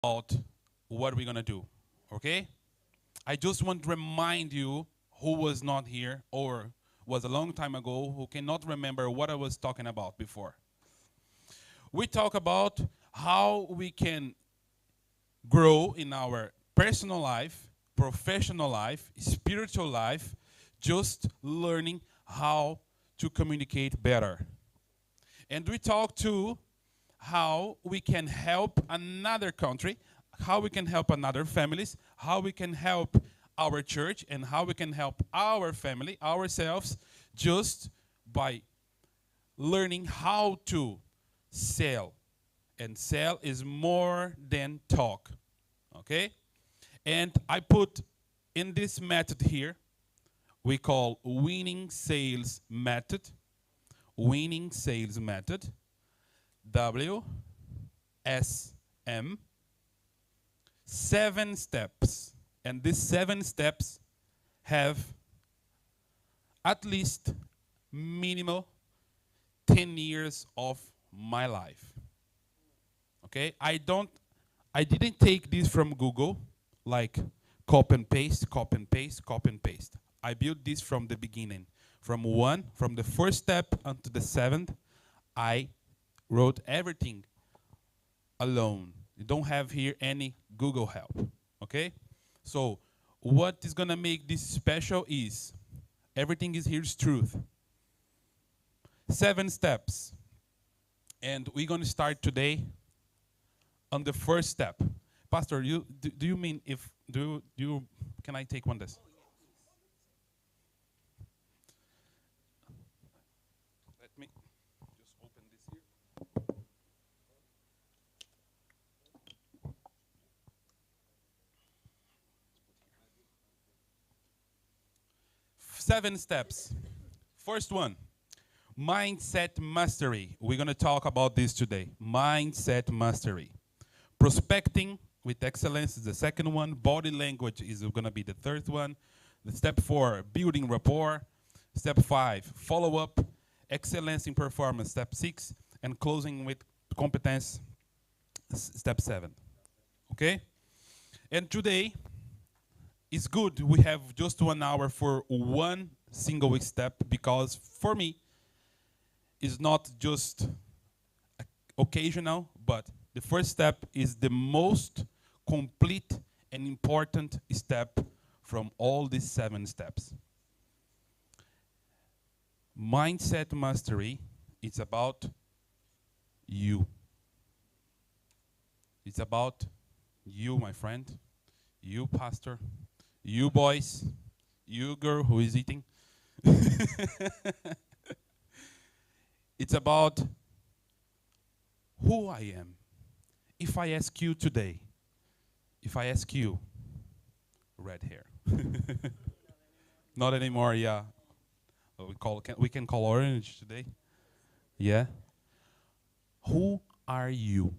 about what we're gonna do. Okay? I just want to remind you who was not here or was a long time ago who cannot remember what I was talking about before. We talk about how we can grow in our personal life, professional life, spiritual life, just learning how to communicate better. And we talk too how we can help another country, how we can help another families, how we can help our church, and how we can help our family, ourselves, just by learning how to sell. And sell is more than talk. Okay? And I put in this method here, we call winning sales method. Winning sales method. WSM. 7 steps. And these 7 steps have at least minimal 10 years of my life. Okay? I didn't take this from Google, like copy and paste, copy and paste, copy and paste. I built this from the beginning. From the first step unto the seventh, I wrote everything alone. You don't have here any Google help. Okay? So what is gonna make this special is everything is here's truth. 7 steps. And we're gonna start today on the first step. Pastor, do you mean if do you can I take one this? Let me just open this here. 7 steps. First one, mindset mastery. We're going to talk about this today. Mindset mastery. Prospecting with excellence is the second one. Body language is going to be the third one. The step 4, building rapport. Step 5, follow up. Excellence in performance. Step 6, and closing with competence. Step 7. Okay? And today, it's good we have just 1 hour for one single step because for me, it's not just occasional, but the first step is the most complete and important step from all these 7 steps. Mindset mastery, it's about you. It's about you, my friend, you, pastor, you, boys, you, girl who is eating. It's about who I am. If I ask you today, if I ask you, red hair. Not anymore, yeah. We can call orange today. Yeah. Who are you?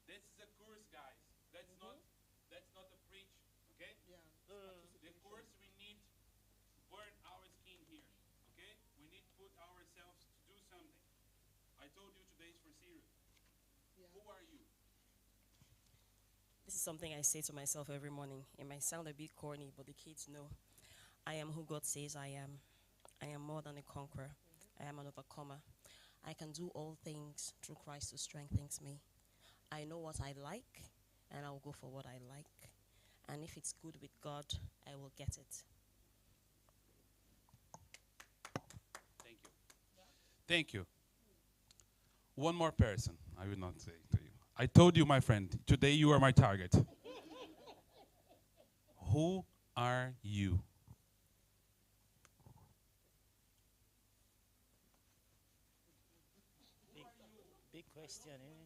This is a course, guys. That's not a preach, okay? The course we need burn our skin here, okay? We need to put ourselves to do something. I told you today is for serious. Who are you? This is something I say to myself every morning. It might sound a bit corny, but the kids know I am who God says I am. I am more than a conqueror. I am an overcomer. I can do all things through Christ who strengthens me. I know what I like, and I'll go for what I like. And if it's good with God, I will get it. Thank you. Thank you. One more person. I will not say to you. I told you, my friend, today you are my target. Who are you? Big, big question, eh?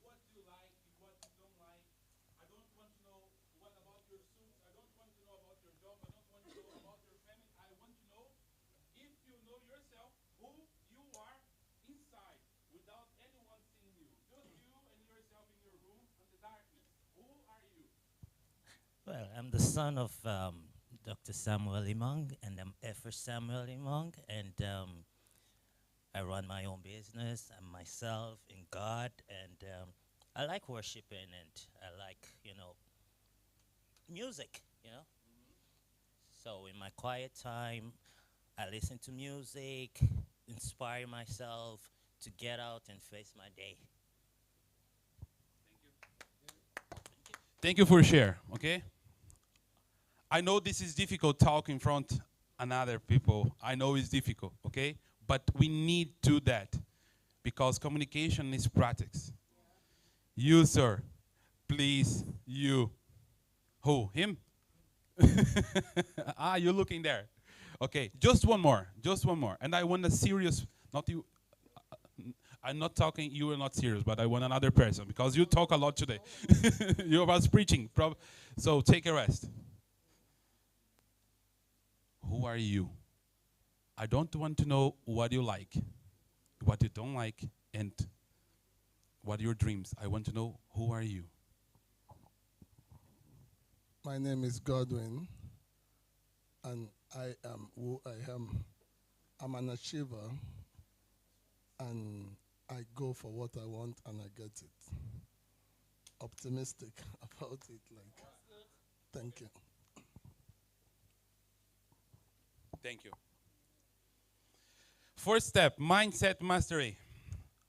What do you like, what you don't like. I don't want to know what about your suits. I don't want to know about your job. I don't want to know about your family. I want to know if you know yourself, who you are inside, without anyone seeing you. Just you and yourself in your room in the darkness. Who are you? Well, I'm the son of Dr. Samuel Imong, and I'm Effer Samuel Imong, and I run my own business. I'm myself in God, and I like worshiping, and I like, music. So in my quiet time, I listen to music, inspire myself to get out and face my day. Thank you for share, okay? I know this is difficult talk in front another people. I know it's difficult, okay? But we need to do that because communication is practice. You, sir, please, you. Who? Him? You're looking there. Okay, just one more, And I want a serious, not you. I'm not talking, you are not serious, but I want another person because you talk a lot today. You was preaching. So take a rest. Who are you? I don't want to know what you like, what you don't like, and what are your dreams. I want to know who are you. My name is Godwin, and I am who I am. I'm an achiever, and I go for what I want, and I get it. Optimistic about it, thank you. Thank you. First step, mindset mastery.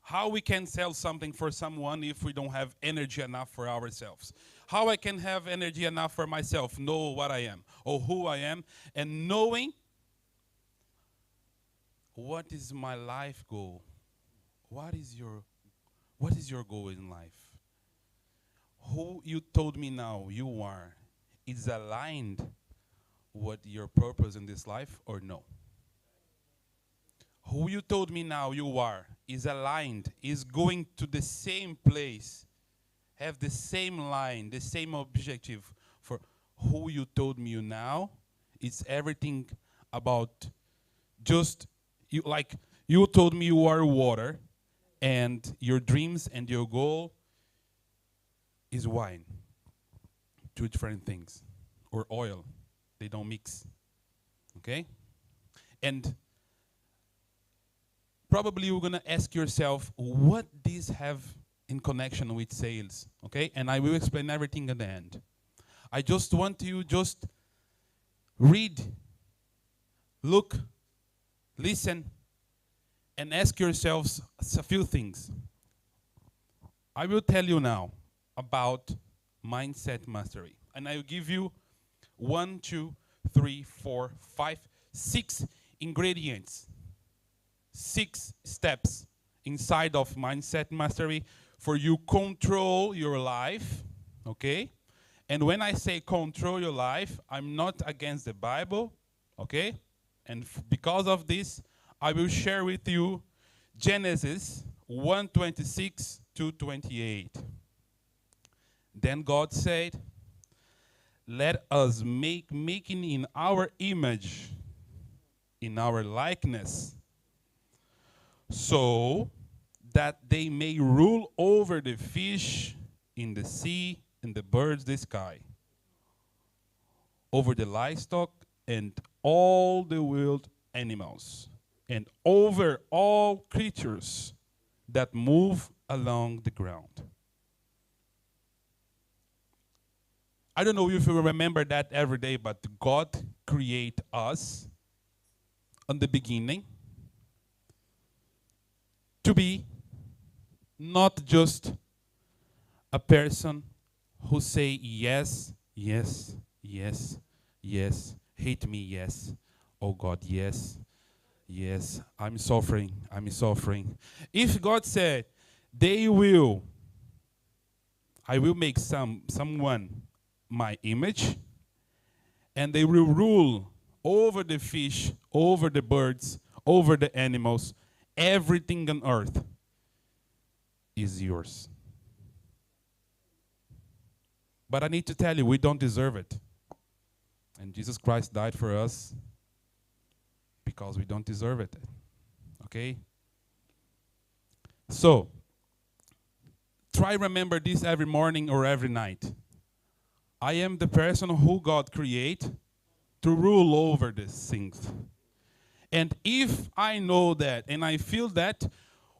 How we can sell something for someone if we don't have energy enough for ourselves. How I can have energy enough for myself, know what I am or who I am, and knowing what is my life goal. What is your goal in life? Who you told me now you are is aligned with your purpose in this life or no? Who you told me now you are is aligned, is going to the same place, have the same line, the same objective for who you told me you now. It's everything about just you, like you told me you are water and your dreams and your goal is wine. Two different things. Or oil. They don't mix. Okay? And probably you're going to ask yourself, what these have in connection with sales? Okay? And I will explain everything at the end. I just want you just read, look, listen, and ask yourselves a few things. I will tell you now about mindset mastery. And I will give you 1, 2, 3, 4, 5, 6 ingredients, 6 steps inside of mindset mastery for you control your life, okay? And when I say control your life, I'm not against the Bible, okay? And because of this, I will share with you Genesis 1:26 to 28. Then God said, let us making in our image, in our likeness, so that they may rule over the fish in the sea and the birds of the sky, over the livestock and all the wild animals, and over all creatures that move along the ground. I don't know if you remember that every day, but God created us in the beginning to be not just a person who say yes, yes, yes, yes, hate me, yes, oh God, yes, yes, I'm suffering. If God said, I will make someone my image, and they will rule over the fish, over the birds, over the animals, everything on earth is yours. But I need to tell you, we don't deserve it. And Jesus Christ died for us because we don't deserve it. Okay? So, try remember this every morning or every night. I am the person who God created to rule over these things. And if I know that and I feel that,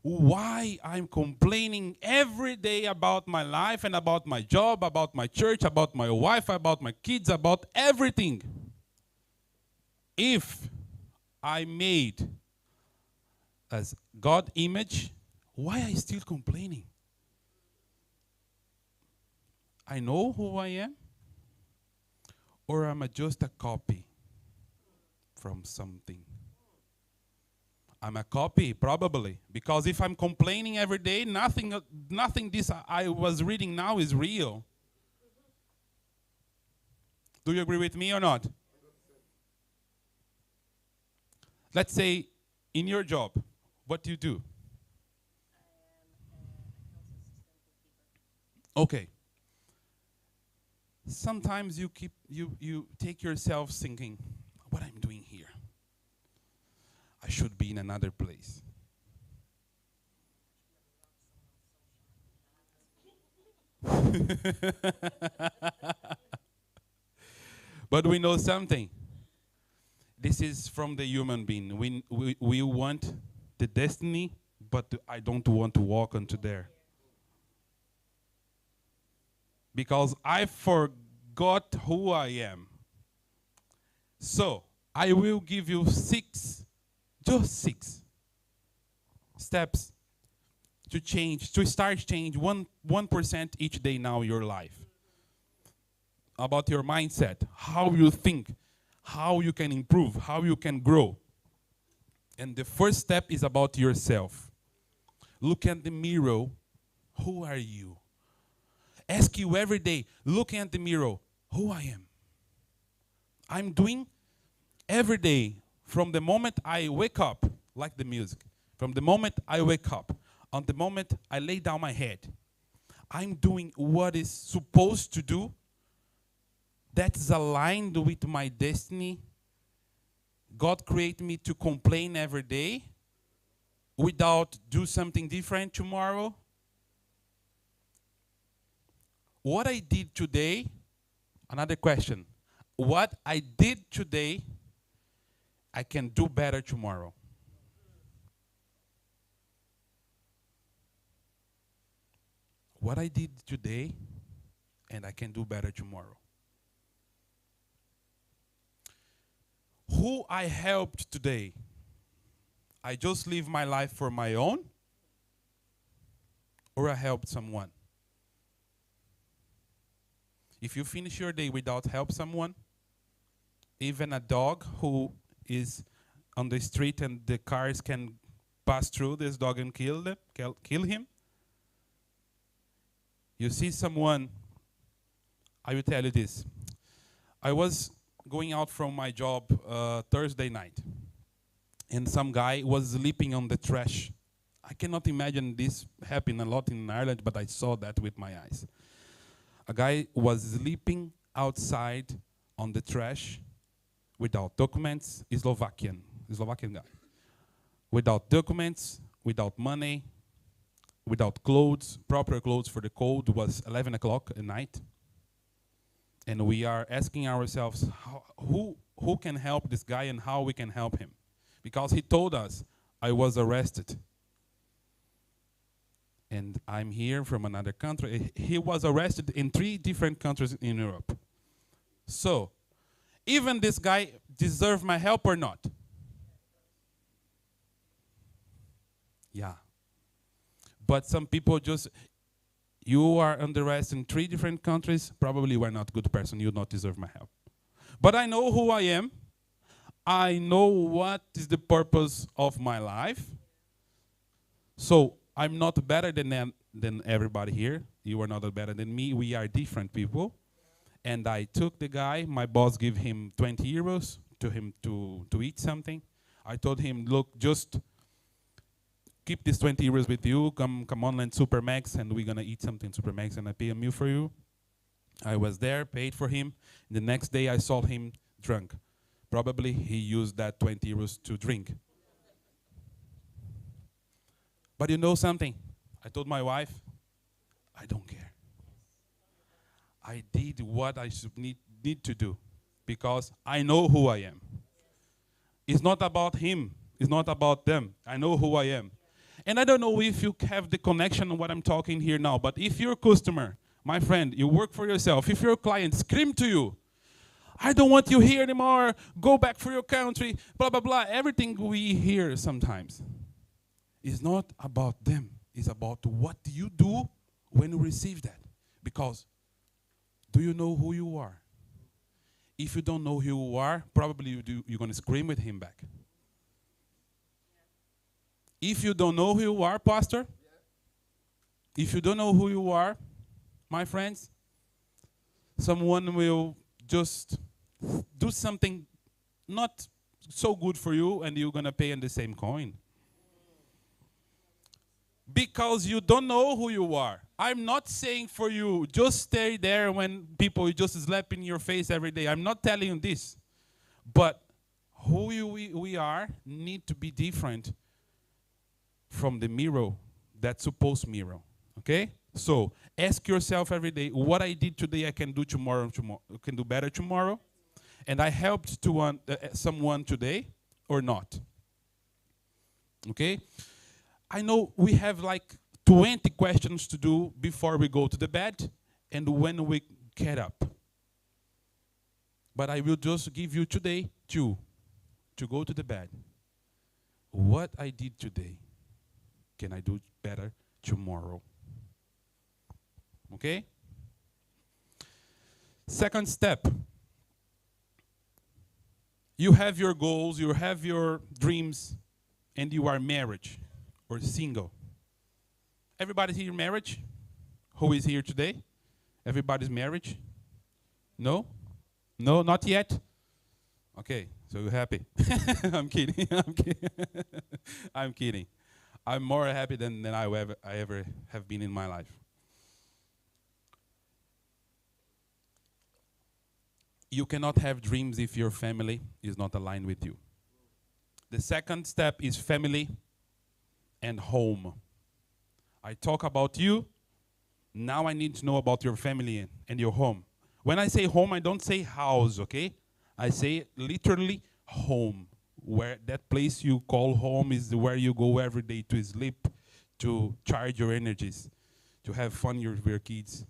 why I'm complaining every day about my life and about my job, about my church, about my wife, about my kids, about everything? If I made as God image, why I still complaining? I know who I am, or am I just a copy from something? I'm a copy, probably, because if I'm complaining every day, nothing this I was reading now is real. Do you agree with me or not? Let's say in your job, what do you do? Okay. Sometimes you take yourself thinking, what I'm doing here? I should be in another place. But we know something. This is from the human being. We want the destiny, but I don't want to walk onto there. Because I forgot who I am. So, I will give you just six steps to change, to start change 1% each day now in your life. About your mindset, how you think, how you can improve, how you can grow. And the first step is about yourself. Look at the mirror. Who are you? Ask you every day, looking at the mirror, who I am. I'm doing every day, from the moment I wake up, like the music, from the moment I wake up, on the moment I lay down my head, I'm doing what is supposed to do, that's aligned with my destiny. God created me to complain every day without do something different tomorrow. What I did today, another question. What I did today, I can do better tomorrow. What I did today, and I can do better tomorrow. Who I helped today, I just live my life for my own, or I helped someone? If you finish your day without help someone, even a dog who is on the street and the cars can pass through this dog and kill him. You see someone, I will tell you this. I was going out from my job Thursday night, and some guy was sleeping on the trash. I cannot imagine this happening a lot in Ireland, but I saw that with my eyes. A guy was sleeping outside on the trash without documents, Slovakian guy. Without documents, without money, without clothes, proper clothes for the cold. Was 11 o'clock at night. And we are asking ourselves, who can help this guy and how we can help him? Because he told us, I was arrested. And I'm here from another country. He was arrested in 3 different countries in Europe. So, even this guy deserves my help or not? Yeah. But some people just, you are under arrest in 3 different countries, probably you are not a good person, you don't deserve my help. But I know who I am. I know what is the purpose of my life. So, I'm not better than everybody here. You are not better than me. We are different people. And I took the guy. My boss gave him 20 euros to him to eat something. I told him, look, just keep this 20 euros with you. Come on, and Supermax, and we're going to eat something Supermax, and I pay a meal for you. I was there, paid for him. The next day, I saw him drunk. Probably he used that 20 euros to drink. But you know something? I told my wife, I don't care. I did what I should need to do. because I know who I am. It's not about him. It's not about them. I know who I am. And I don't know if you have the connection on what I'm talking here now, but if you're a customer, my friend, you work for yourself, if your client scream to you, I don't want you here anymore, go back for your country, blah, blah, blah. Everything we hear sometimes is not about them. It's about what you do when you receive that. Because do you know who you are? If you don't know who you are, probably you're going to scream with him back. If you don't know who you are, pastor, if you don't know who you are, my friends, someone will just do something not so good for you and you're going to pay in the same coin. Because you don't know who you are. I'm not saying for you, just stay there when people just slap in your face every day. I'm not telling you this. But who we are need to be different from the mirror that's supposed mirror. Okay? So ask yourself every day, what I did today I can do tomorrow, can do better tomorrow. And I helped to someone today or not. Okay? I know we have like 20 questions to do before we go to the bed and when we get up. But I will just give you today two to go to the bed. What I did today, can I do better tomorrow? Okay? Second step. You have your goals, you have your dreams, and you are married or single. Everybody's here marriage? Who is here today? Everybody's married? No? No, not yet? Okay, so you're happy. I'm kidding. I'm kidding. I'm kidding. I'm more happy than I ever have been in my life. You cannot have dreams if your family is not aligned with you. The second step is family and home. I talk about you. Now I need to know about your family and your home. When I say home, I don't say house, okay? I say literally home. Where that place you call home is where you go every day to sleep, to charge your energies, to have fun with your kids.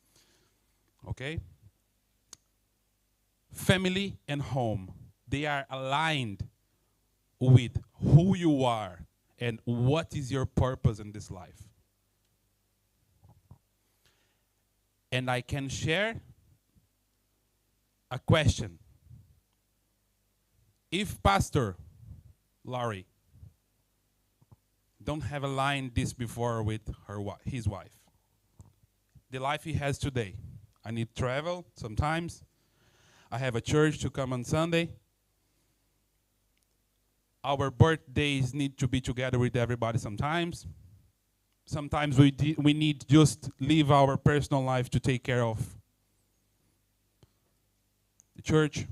Okay? Family and home, they are aligned with who you are and what is your purpose in this life. And I can share a question. If Pastor Larry don't have aligned this before with his wife, the life he has today, I need travel sometimes. I have a church to come on Sunday. Our birthdays need to be together with everybody sometimes. Sometimes we need just leave our personal life to take care of the church.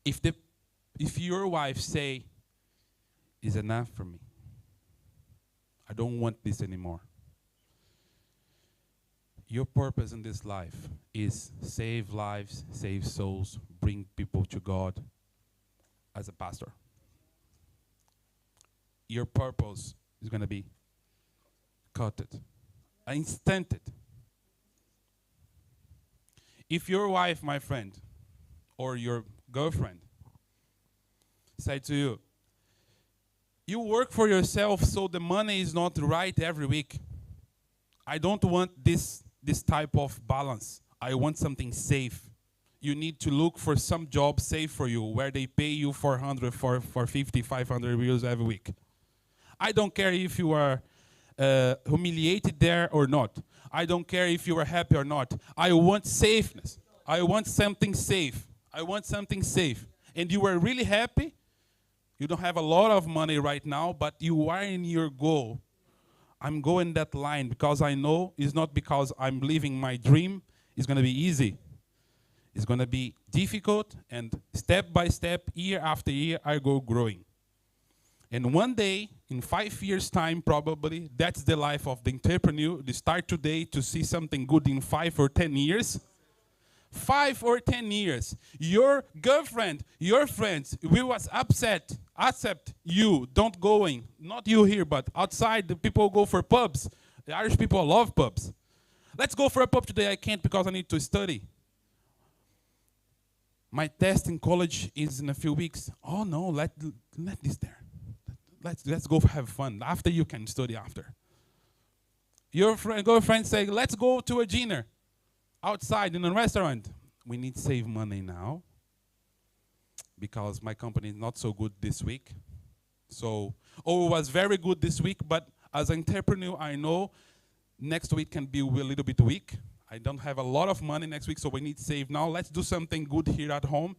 If your wife say, "Is enough for me. I don't want this anymore." Your purpose in this life is save lives, save souls, bring people to God as a pastor. Your purpose is going to be cut it, instanted. If your wife, my friend, or your girlfriend say to you, "You work for yourself, so the money is not right every week. I don't want this type of balance. I want something safe." You need to look for some job safe for you where they pay you 400, 450, 500 euros every week. I don't care if you are humiliated there or not. I don't care if you are happy or not. I want safeness. I want something safe. I want something safe. And you are really happy. You don't have a lot of money right now, but you are in your goal. I'm going that line because I know it's not because I'm living my dream. It's going to be easy. It's going to be difficult, and step by step, year after year, I go growing. And one day, in 5 years' time, probably, that's the life of the entrepreneur. They start today to see something good in 5 or 10 years. 5 or 10 years, your girlfriend, your friends will was accept you don't going, not you here, but outside the people go for pubs. The Irish people love pubs. Let's go for a pub today. I can't because I need to study. My test in college is in a few weeks. Oh no, let this there. Let's go have fun. After you can study after. Your girlfriend say, let's go to a dinner outside in a restaurant. We need to save money now because my company is not so good this week. So, it was very good this week, but as an entrepreneur, I know next week can be a little bit weak. I don't have a lot of money next week, so we need to save now. Let's do something good here at home.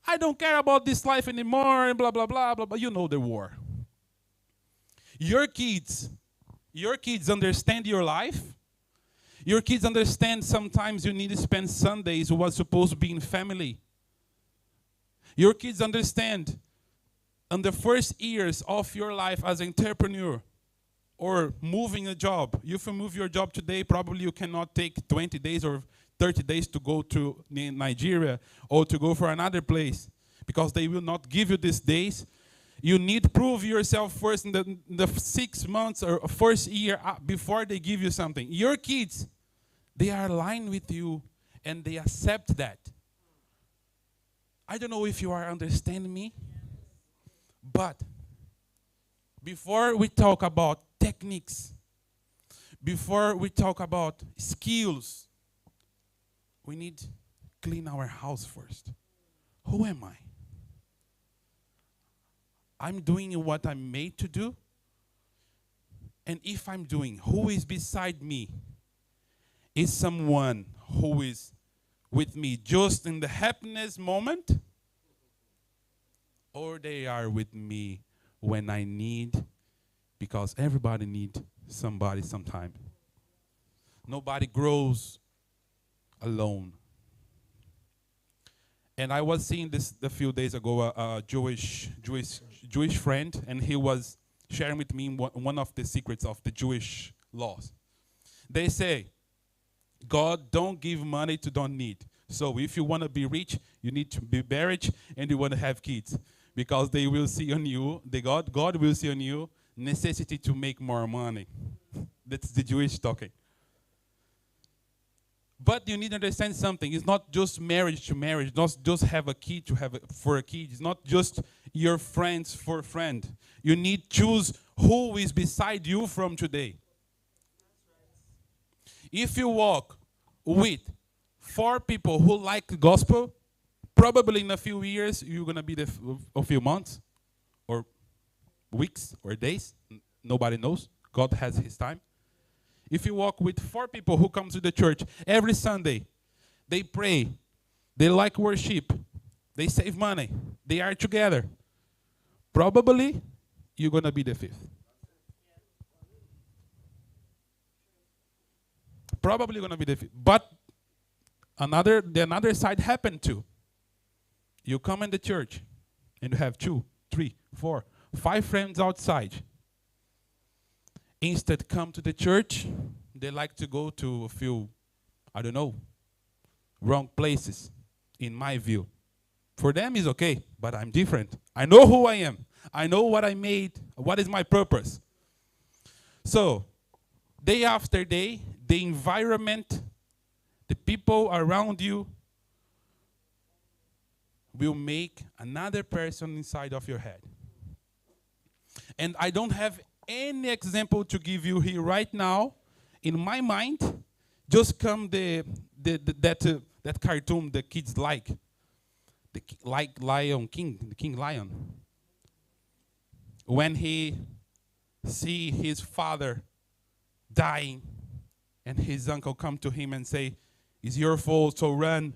I don't care about this life anymore, and blah, blah, blah, blah, blah. You know the war. Your kids understand your life. Your kids understand sometimes you need to spend Sundays who was supposed to be in family. Your kids understand in the first years of your life as an entrepreneur or moving a job. If you move your job today, probably you cannot take 20 days or 30 days to go to Nigeria or to go for another place because they will not give you these days. You need to prove yourself first in the 6 months or first year before they give you something. Your kids, they are aligned with you and they accept that. I don't know if you are understanding me, but before we talk about techniques, before we talk about skills, we need to clean our house first. Who am I? I'm doing what I'm made to do. And if I'm doing, who is beside me? Is someone who is with me just in the happiness moment? Or they are with me when I need, because everybody needs somebody sometime. Nobody grows alone. And I was seeing this a few days ago, a Jewish friend, and he was sharing with me one of the secrets of the Jewish laws. They say, God don't give money to don't need. So if you want to be rich, you need to be married and you want to have kids. Because they will see on you, God will see on you necessity to make more money. That's the Jewish talking. But you need to understand something. It's not just marriage to marriage. Not just have a kid to have for a kid. It's not just your friends for a friend. You need to choose who is beside you from today. If you walk with 4 people who like the gospel, probably in a few years, you're going to be a few months or weeks or days. Nobody knows. God has his time. If you walk with 4 people who come to the church every Sunday, they pray, they like worship, they save money, they are together, probably you're going to be the 5th. Probably going to be the 5th. But the another side happened too. You come in the church and you have 2, 3, 4, 5 friends outside. Instead come to the church, they like to go to a few, I don't know, wrong places, in my view. For them it's okay, but I'm different. I know who I am. I know what I made, what is my purpose. So, day after day, the environment, the people around you will make another person inside of your head. And I don't have any example to give you here right now. In my mind, just come that cartoon the kids like Lion King, the King Lion. When he see his father dying, and his uncle come to him and say, "It's your fault, so run."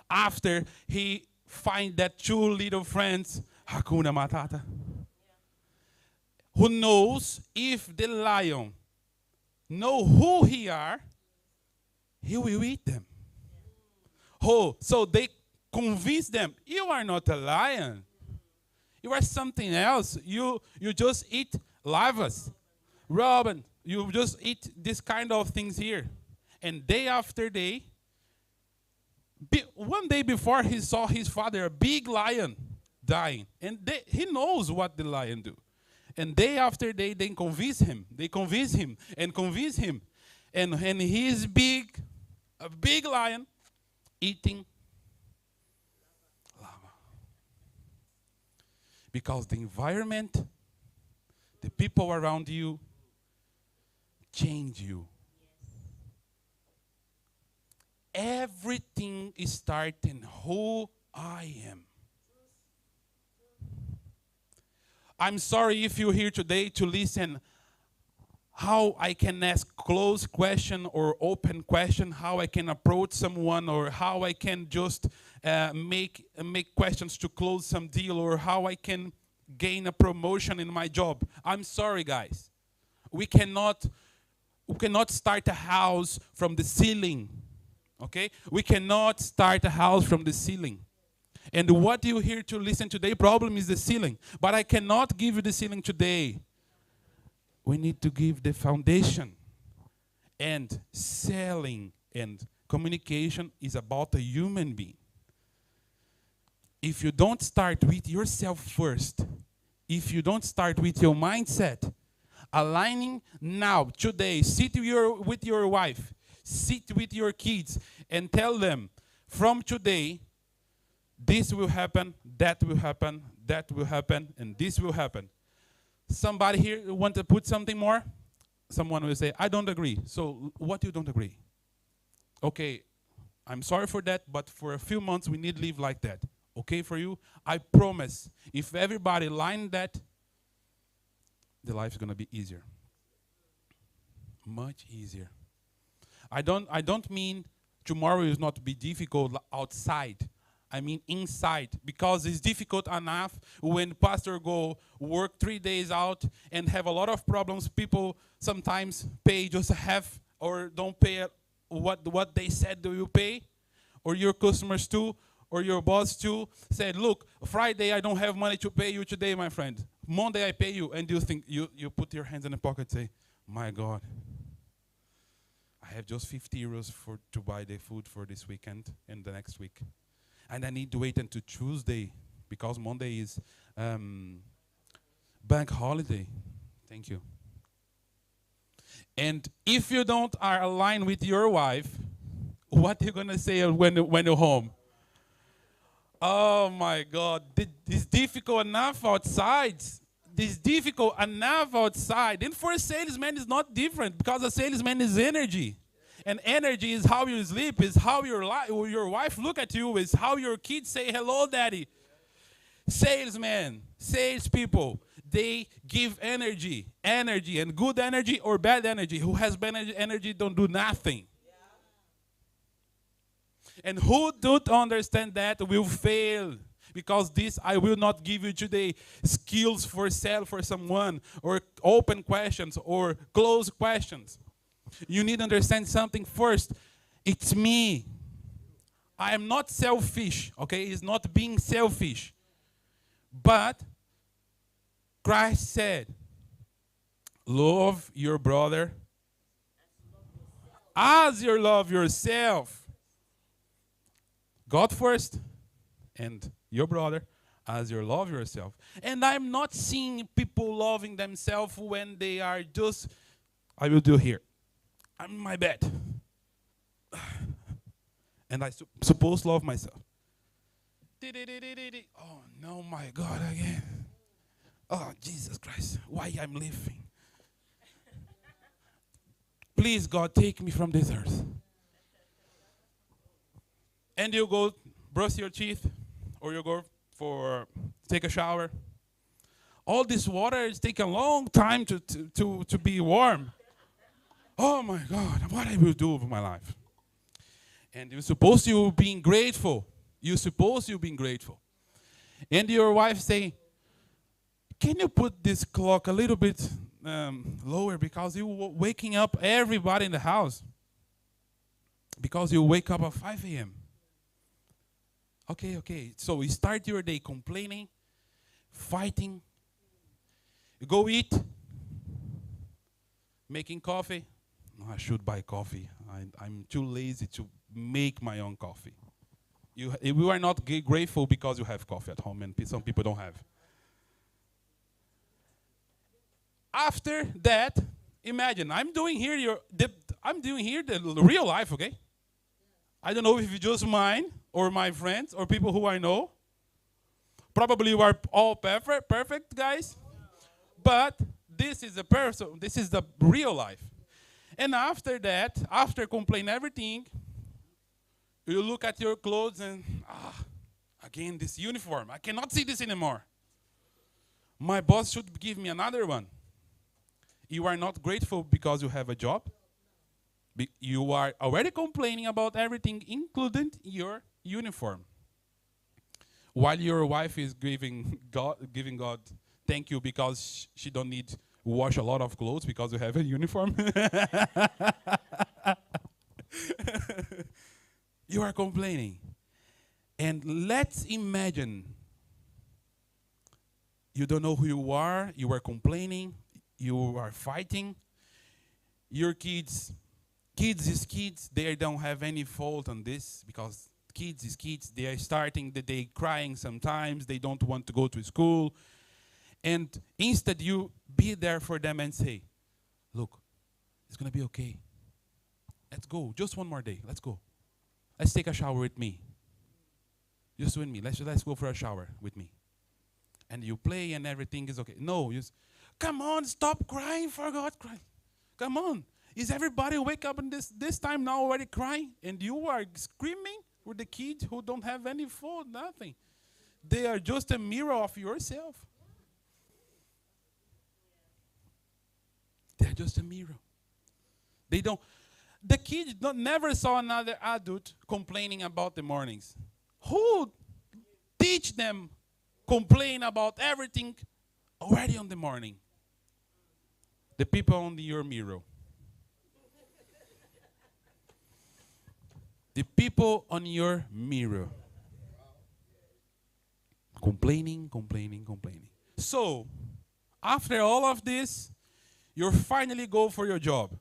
After he find that 2 little friends, Hakuna Matata. Who knows if the lion know who he are, he will eat them. Oh, so they convince them, you are not a lion. You are something else. You just eat larvas. Robin, you just eat this kind of things here. And day after day, One day before, he saw his father, a big lion, dying. And he knows what the lion do. And day after day, they convince him. They convince him and convince him. And he is big, a big lion, eating lava. Because the environment, the people around you, change you. Everything is starting who I am. I'm sorry if you're here today to listen how I can ask closed question or open question, how I can approach someone, or how I can just make questions to close some deal, or how I can gain a promotion in my job. I'm sorry, guys. We cannot start a house from the ceiling. Okay? We cannot start a house from the ceiling. And what you hear to listen today, problem is the ceiling. But I cannot give you the ceiling today. We need to give the foundation. And selling and communication is about a human being. If you don't start with yourself first, if you don't start with your mindset, aligning now, today, sit with your wife, sit with your kids, and tell them, from today, this will happen, that will happen, that will happen, and this will happen. Somebody here want to put something more? Someone will say, I don't agree. So what you don't agree? Okay, I'm sorry for that, but for a few months we need to live like that. Okay for you? I promise, if everybody line that, the life is going to be easier. Much easier. I don't mean tomorrow is not to be difficult outside. I mean inside, because it's difficult enough when pastor go work 3 days out and have a lot of problems. People sometimes pay just half or don't pay what they said they will pay, or your customers too, or your boss too said, look, Friday I don't have money to pay you today, my friend. Monday I pay you, and you think you put your hands in the pocket and say, my God, I have just 50 euros to buy the food for this weekend and the next week. And I need to wait until Tuesday because Monday is bank holiday. Thank you. And if you don't are aligned with your wife, what are you going to say when you're home? Oh my God, this difficult enough outside. This difficult enough outside. And for a salesman, it's not different because a salesman is energy. And energy is how you sleep, is how your wife look at you, is how your kids say, hello, daddy. Salesmen, salespeople, they give energy, and good energy or bad energy. Who has bad energy don't do nothing. And who don't understand that will fail. Because this I will not give you today skills for sell for someone, or open questions, or closed questions. You need to understand something first. It's me. I am not selfish, okay? It's not being selfish. But Christ said, love your brother as you love yourself. God first, and your brother as you love yourself. And I'm not seeing people loving themselves when they are just, I will do here. I'm in my bed. And I supposed to love myself. Oh, no, my God, again. Oh, Jesus Christ, why I'm living? Please, God, take me from this earth. And you go brush your teeth, or you go take a shower. All this water is taking a long time to be warm. Oh my God, what I will do with my life? And you're supposed to be grateful. You're supposed to be grateful. And your wife say, can you put this clock a little bit lower because you're waking up everybody in the house? Because you wake up at 5 a.m. Okay. So you start your day complaining, fighting. You go eat, making coffee. No, I should buy coffee. I'm too lazy to make my own coffee. We are not grateful because you have coffee at home, and some people don't have. After that, imagine I'm doing here the real life, okay? I don't know if it's just mine or my friends or people who I know. Probably you are all perfect guys, but this is This is the real life. And after that, after complaining everything, you look at your clothes and again this uniform. I cannot see this anymore. My boss should give me another one. You are not grateful because you have a job. You are already complaining about everything, including your uniform. While your wife is giving God thank you because she don't need to wash a lot of clothes because you have a uniform. You are complaining. And let's imagine you don't know who you are complaining, you are fighting. Your kids is kids, they don't have any fault on this because kids is kids. They are starting the day crying sometimes, they don't want to go to school. And instead you be there for them and say, look, it's going to be okay. Let's go, just one more day, let's go. Let's take a shower with me. Just with me, let's go for a shower with me. And you play and everything is okay. No, come on, stop crying for God crying. Come on. Is everybody wake up in this time now already crying? And you are screaming with the kids who don't have any fault, nothing. They are just a mirror of yourself. They're just a mirror. The kids never saw another adult complaining about the mornings. Who teach them complain about everything already on the morning? The people on your mirror. The people on your mirror. Complaining. So, after all of this, you finally go for your job.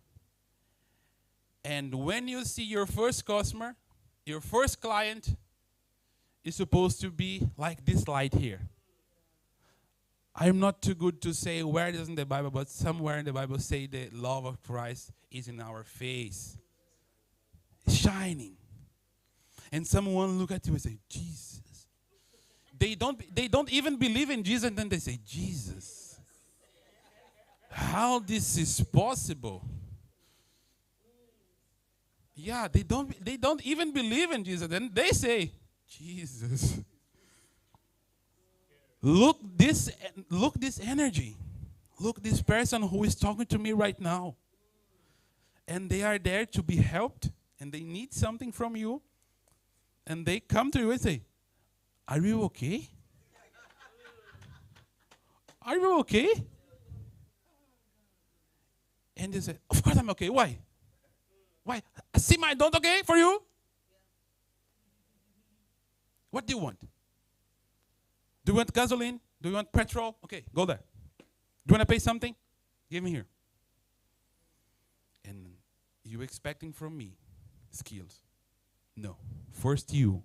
And when you see your first customer, your first client is supposed to be like this light here. I'm not too good to say where it is in the Bible, but somewhere in the Bible say the love of Christ is in our face. Shining. And someone look at you and say, Jesus. They don't even believe in Jesus, and then they say, Jesus. How this is possible? Yeah, they don't even believe in Jesus. And they say, Jesus. Look this energy. Look this person who is talking to me right now. And they are there to be helped, and they need something from you. And they come to you and say, are you okay? Are you okay? And they say, of course I'm okay. Why? Why? See my don't okay for you? What do you want? Do you want gasoline? Do you want petrol? Okay, go there. Do you want to pay something? Give me here. And you expecting from me skills? No. First you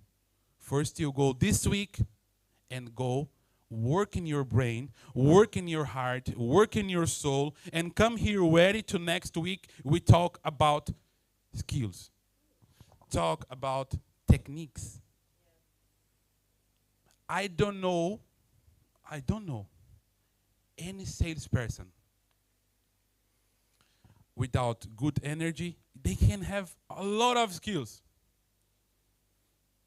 go this week and go work in your brain, work in your heart, work in your soul, and come here ready to next week we talk about skills. Talk about techniques. I don't know any salesperson without good energy. They can have a lot of skills.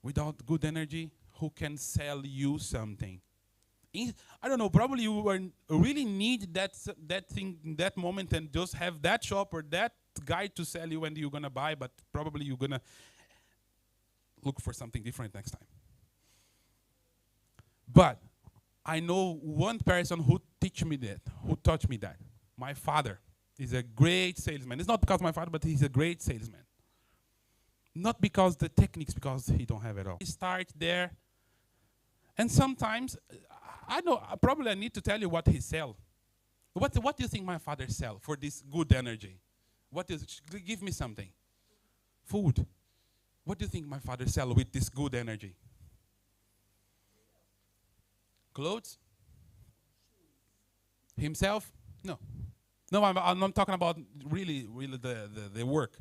Without good energy, who can sell you something? I don't know, probably you really need that thing in that moment and just have that shop or that guy to sell you and you're going to buy, but probably you're going to look for something different next time. But I know one person who taught me that. My father is a great salesman. It's not because my father, but he's a great salesman. Not because the techniques, because he don't have it all. He start there, and sometimes I know probably I need to tell you what he sell. What do you think my father sell for this good energy? Give me something. Food. What do you think my father sell with this good energy? Clothes? Himself? No. No, I'm not talking about really the work.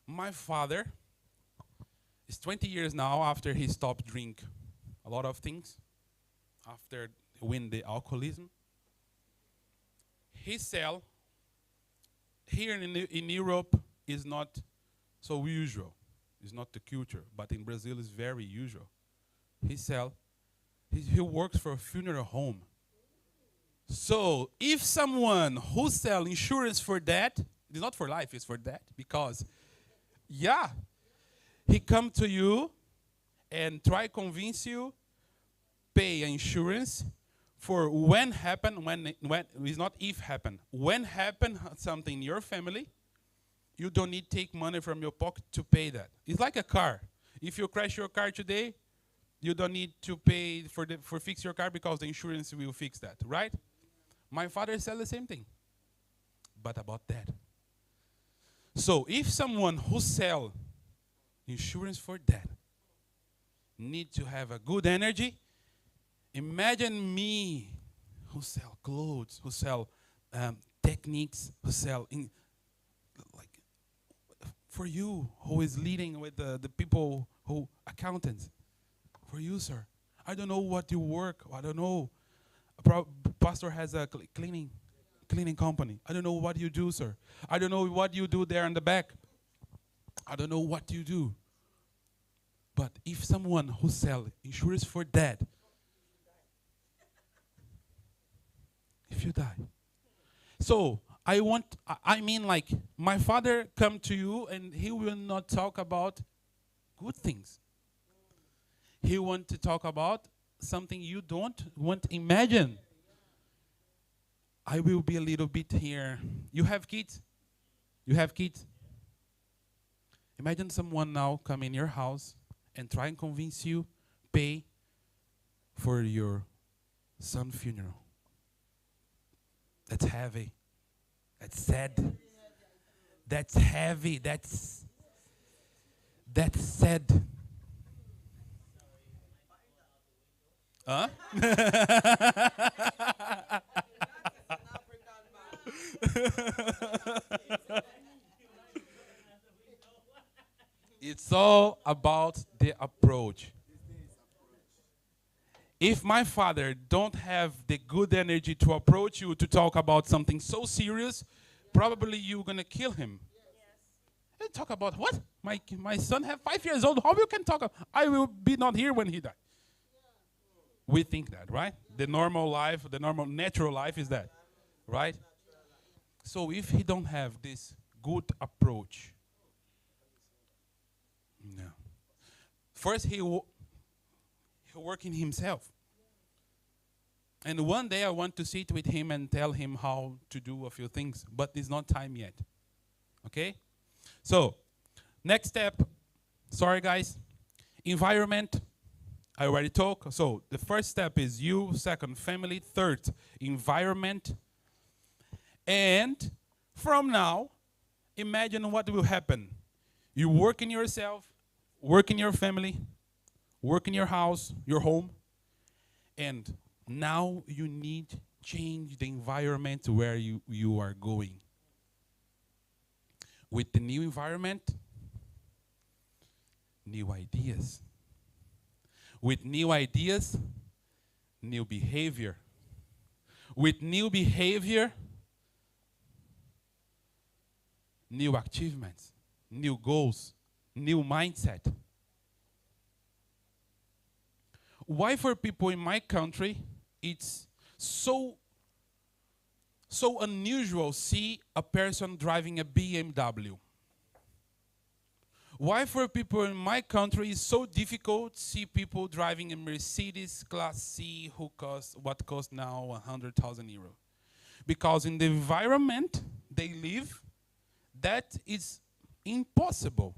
My father is 20 years now after he stopped drink a lot of things, after win the alcoholism. He sell here in Europe is not so usual. It's not the culture, but in Brazil it's very usual. He works for a funeral home. So if someone who sell insurance for that, it's not for life, it's for that, because yeah, he come to you and try convince you, pay insurance for when happen, when it's not if happen. When happen something in your family, you don't need to take money from your pocket to pay that. It's like a car. If you crash your car today, you don't need to pay for fix your car because the insurance will fix that, right? My father said the same thing, but about that. So if someone who sell insurance for that need to have a good energy, imagine me who sell clothes, who sell techniques, who sell like for you who is leading with the people who accountants. For you, sir, I don't know what you work. I don't know. Pastor has a cleaning company. I don't know what you do, sir. I don't know what you do there in the back. I don't know what you do. But if someone who sell insurance for that, if you die. So I mean like my father come to you and he will not talk about good things. He want to talk about something you don't want to imagine. I will be a little bit here. You have kids? You have kids? Imagine someone now come in your house and try and convince you, pay for your son's funeral. That's heavy. That's sad. That's heavy. That's sad. Huh? It's all about the approach. If my father don't have the good energy to approach you to talk about something so serious, probably you're gonna kill him. Yes. Talk about what? My son have 5 years old. How you can talk? I will be not here when he die. We think that, right? The normal life, the normal natural life is that, right? So if he don't have this good approach, no. First he work in himself. And one day I want to sit with him and tell him how to do a few things, but it's not time yet. Okay? So, next step, sorry guys, environment. I already talked. So the first step is you, second, family, third, environment. And from now, imagine what will happen. You work in yourself, work in your family, work in your house, your home, and now you need to change the environment where you are going. With the new environment, new ideas. With new ideas, new behavior. With new behavior, new achievements, new goals, new mindset. Why for people in my country, it's so unusual see a person driving a BMW? Why for people in my country is so difficult to see people driving a Mercedes Class C who costs now 100,000 euros? Because in the environment they live, that is impossible.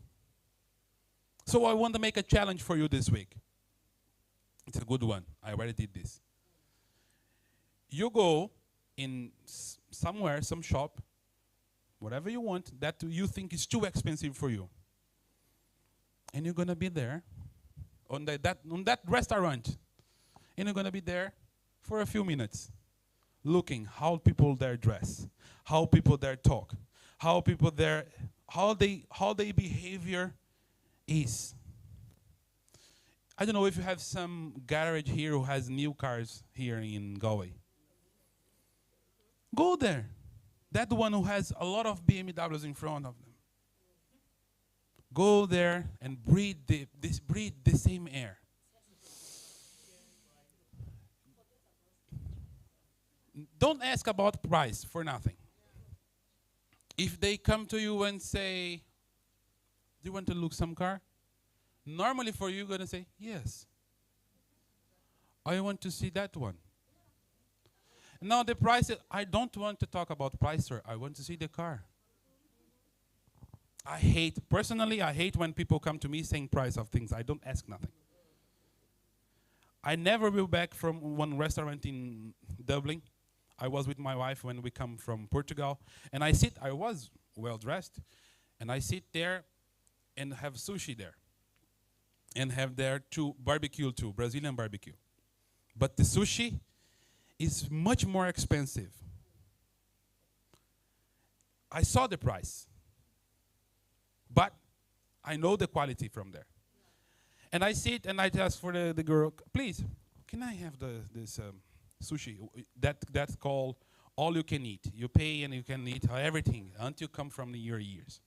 So I want to make a challenge for you this week. It's a good one. I already did this. You go in somewhere, some shop, whatever you want, that you think is too expensive for you. And you're gonna be there on that restaurant, and you're gonna be there for a few minutes, looking how people there dress, how people there talk, how people there, how their behavior is. I don't know if you have some garage here who has new cars here in Galway. Go there. That one who has a lot of BMWs in front of them. Go there and breathe the same air. Don't ask about price for nothing. If they come to you and say, "Do you want to look some car?" Normally for you, you're gonna say, "Yes. I want to see that one." Now the price, I don't want to talk about price, sir. I want to see the car. Personally, I hate when people come to me saying price of things. I don't ask nothing. I never will back from one restaurant in Dublin. I was with my wife when we come from Portugal. And I was well dressed. And I sit there and have sushi there. And have there barbecue too, Brazilian barbecue. But the sushi is much more expensive. I saw the price. But I know the quality from there. And I sit and I ask for the girl, "Please, can I have this sushi? That's called all you can eat. You pay and you can eat everything until you come from your ears."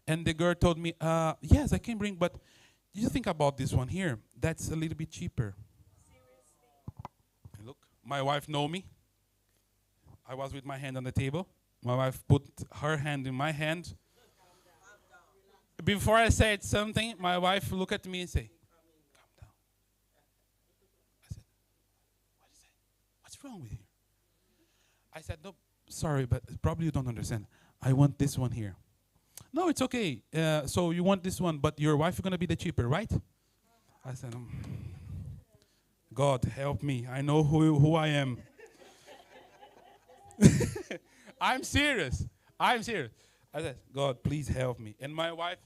And the girl told me, "Yes, I can bring, but you think about this one here. That's a little bit cheaper." And look, my wife know me. I was with my hand on the table. My wife put her hand in my hand. Before I said something, my wife looked at me and said, "Calm down." I said, "What is that? What's wrong with you?" I said, "No, sorry, but probably you don't understand. I want this one here." "No, it's okay. So you want this one, but your wife is going to be the cheaper, right?" I said, "God, help me. I know who I am." I'm serious. I'm serious. I said, "God, please help me." And my wife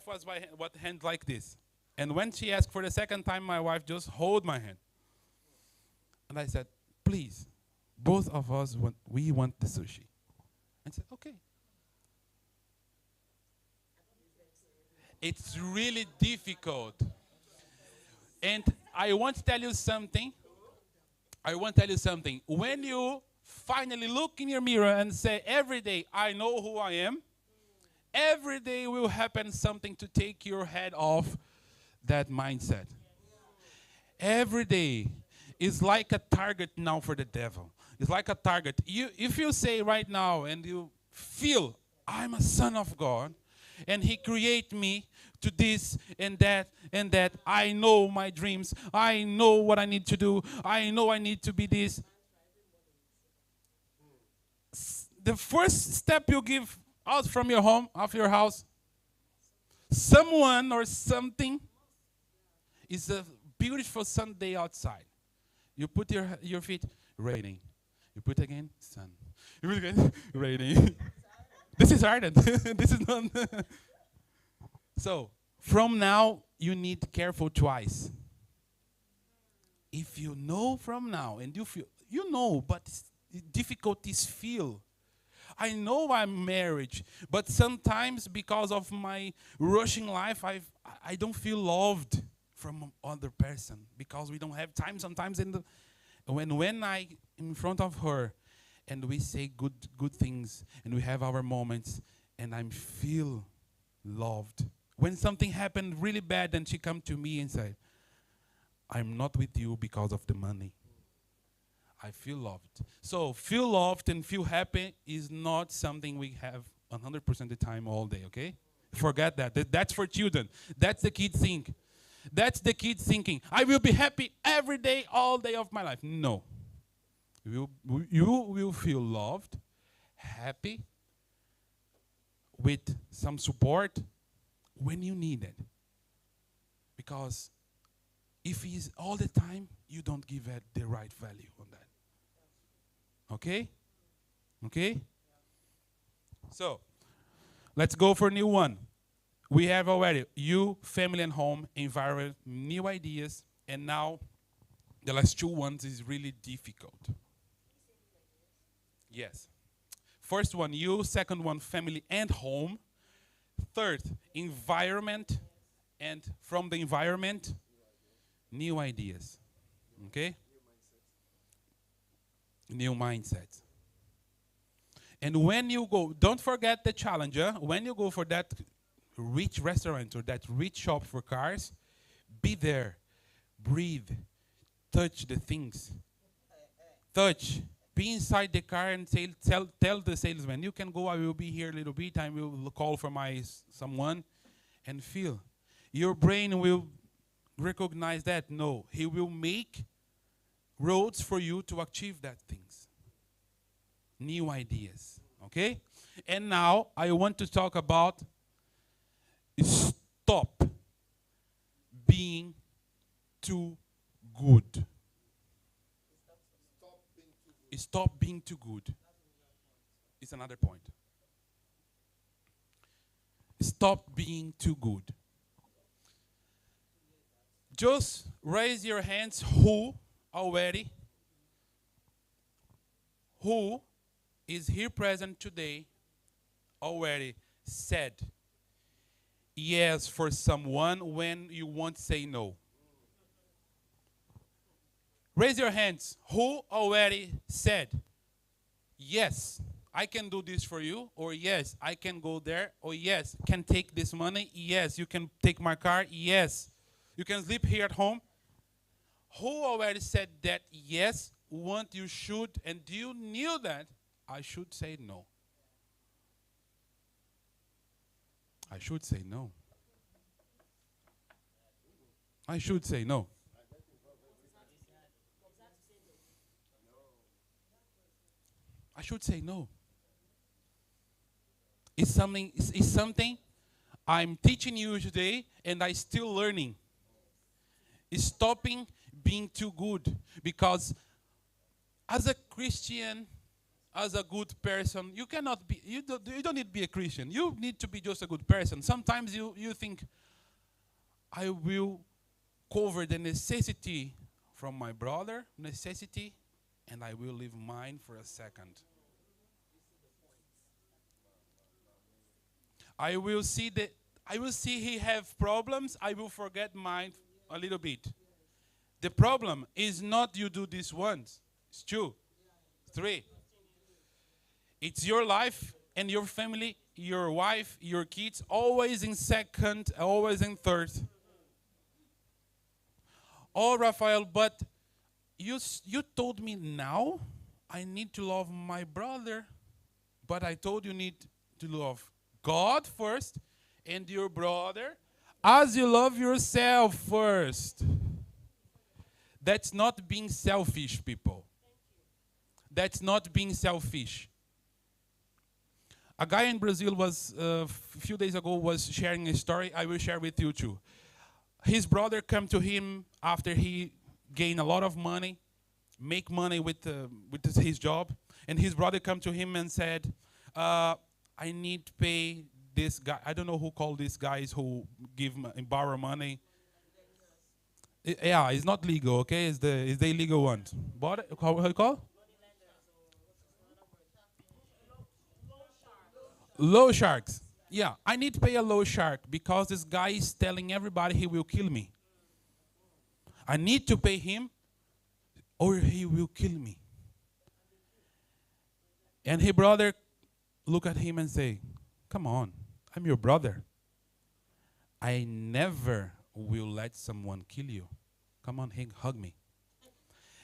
was with hand like this. And when she asked for the second time, my wife just hold my hand. And I said, "Please, both of us we want the sushi." And said, "Okay." It's really difficult. And I want to tell you something. When you finally look in your mirror and say, "Every day I know who I am," every day will happen something to take your head off that mindset. Every day is like a target now for the devil. It's like a target. If you say right now and you feel, "I'm a son of God, and He created me to this and that and that. I know my dreams. I know what I need to do. I know I need to be this." The first step you give out from your home, off your house, someone or something, is a beautiful Sunday outside. You put your feet, raining. You put again, sun. You put again, raining. This is ardent. This is not. So, from now, you need careful twice. If you know from now, and you feel, but difficulties feel. I know I'm married, but sometimes because of my rushing life, I don't feel loved from other person because we don't have time sometimes. When I in front of her, and we say good things, and we have our moments, and I feel loved. When something happened really bad, and she come to me and say, "I'm not with you because of the money. I feel loved." So feel loved and feel happy is not something we have 100% of the time all day, okay? Forget that. That's for children. That's the kids think. That's the kids thinking, "I will be happy every day, all day of my life." No. You will feel loved, happy, with some support when you need it. Because if he's all the time, you don't give it the right value on that. Okay? Okay? So, let's go for a new one. We have already you, family and home, environment, new ideas, and now the last two ones is really difficult. Yes. First one, you. Second one, family and home. Third, environment, and from the environment, new ideas. Okay? New mindset. And when you go, don't forget the challenge. When you go for that rich restaurant or that rich shop for cars, be there, breathe, touch the things. Touch. Be inside the car and tell the salesman, you can go, I will be here a little bit, I will call for my someone, and feel. Your brain will recognize that. No, he will make roads for you to achieve that things. New ideas, okay? And now I want to talk about stop being too good. Stop being too good. It's another point. Stop being too good. Just raise your hands who is here present today already said yes for someone when you won't say no. Raise your hands. Who already said, yes, I can do this for you, or yes, I can go there, or yes, can take this money, yes, you can take my car, yes, you can sleep here at home. Who already said that, yes, want you should, and you knew that I should say no? I should say no. I should say no. I should say no. It's something I'm teaching you today, and I'm still learning. It's stopping being too good, because as a Christian, as a good person, you cannot be. You don't need to be a Christian. You need to be just a good person. Sometimes you think, I will cover the necessity from my brother, necessity, and I will leave mine for a second. I will see he have problems, I will forget mine a little bit. The problem is not you do this once. It's 2, 3. It's your life and your family, your wife, your kids, always in second, always in third. Oh, Raphael, but you told me now I need to love my brother, but I told you need to love God first and your brother as you love yourself first. That's not being selfish, people. That's not being selfish. A guy in Brazil was, a few days ago, was sharing a story. I will share with you too. His brother came to him after he gained a lot of money, make money with his job. And his brother came to him and said, I need to pay this guy. I don't know who call these guys who borrow money. Yeah, it's not legal, okay? It's the illegal one. But how you call? Low sharks. Yeah, I need to pay a low shark because this guy is telling everybody he will kill me. I need to pay him or he will kill me. And his brother look at him and say, come on, I'm your brother. I never will let someone kill you. Come on, hug me.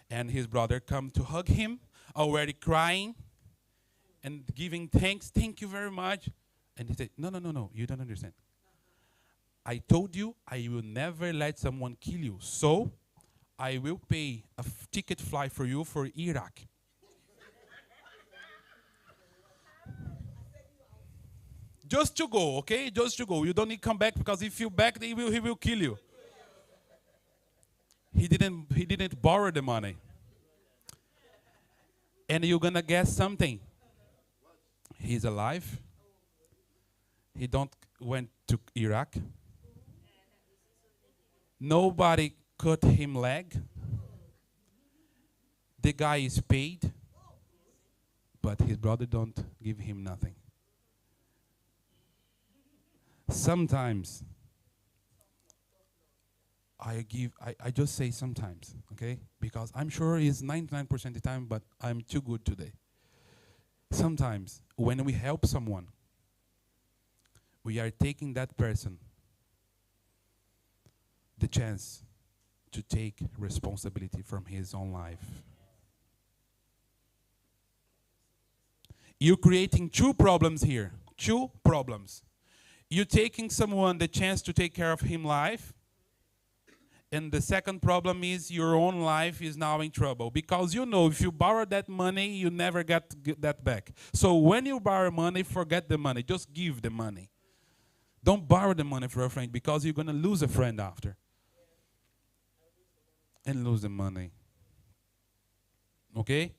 And his brother come to hug him, already crying and giving thanks. Thank you very much. And he said, no, you don't understand. I told you I will never let someone kill you. So I will pay a ticket flight for you for Iraq. Just to go, okay? Just to go. You don't need to come back, because if you back, he will kill you. He didn't borrow the money. And you're gonna guess something. He's alive. went to Iraq. Nobody cut him leg. The guy is paid, but his brother don't give him nothing. Sometimes I just say sometimes, okay? Because I'm sure it's 99% of the time, but I'm too good today. Sometimes when we help someone, we are taking that person the chance to take responsibility from his own life. You're creating two problems here. Two problems. You're taking someone the chance to take care of him life. And the second problem is your own life is now in trouble. Because you know if you borrow that money, you never get that back. So when you borrow money, forget the money. Just give the money. Don't borrow the money for a friend because you're going to lose a friend after. And lose the money. Okay?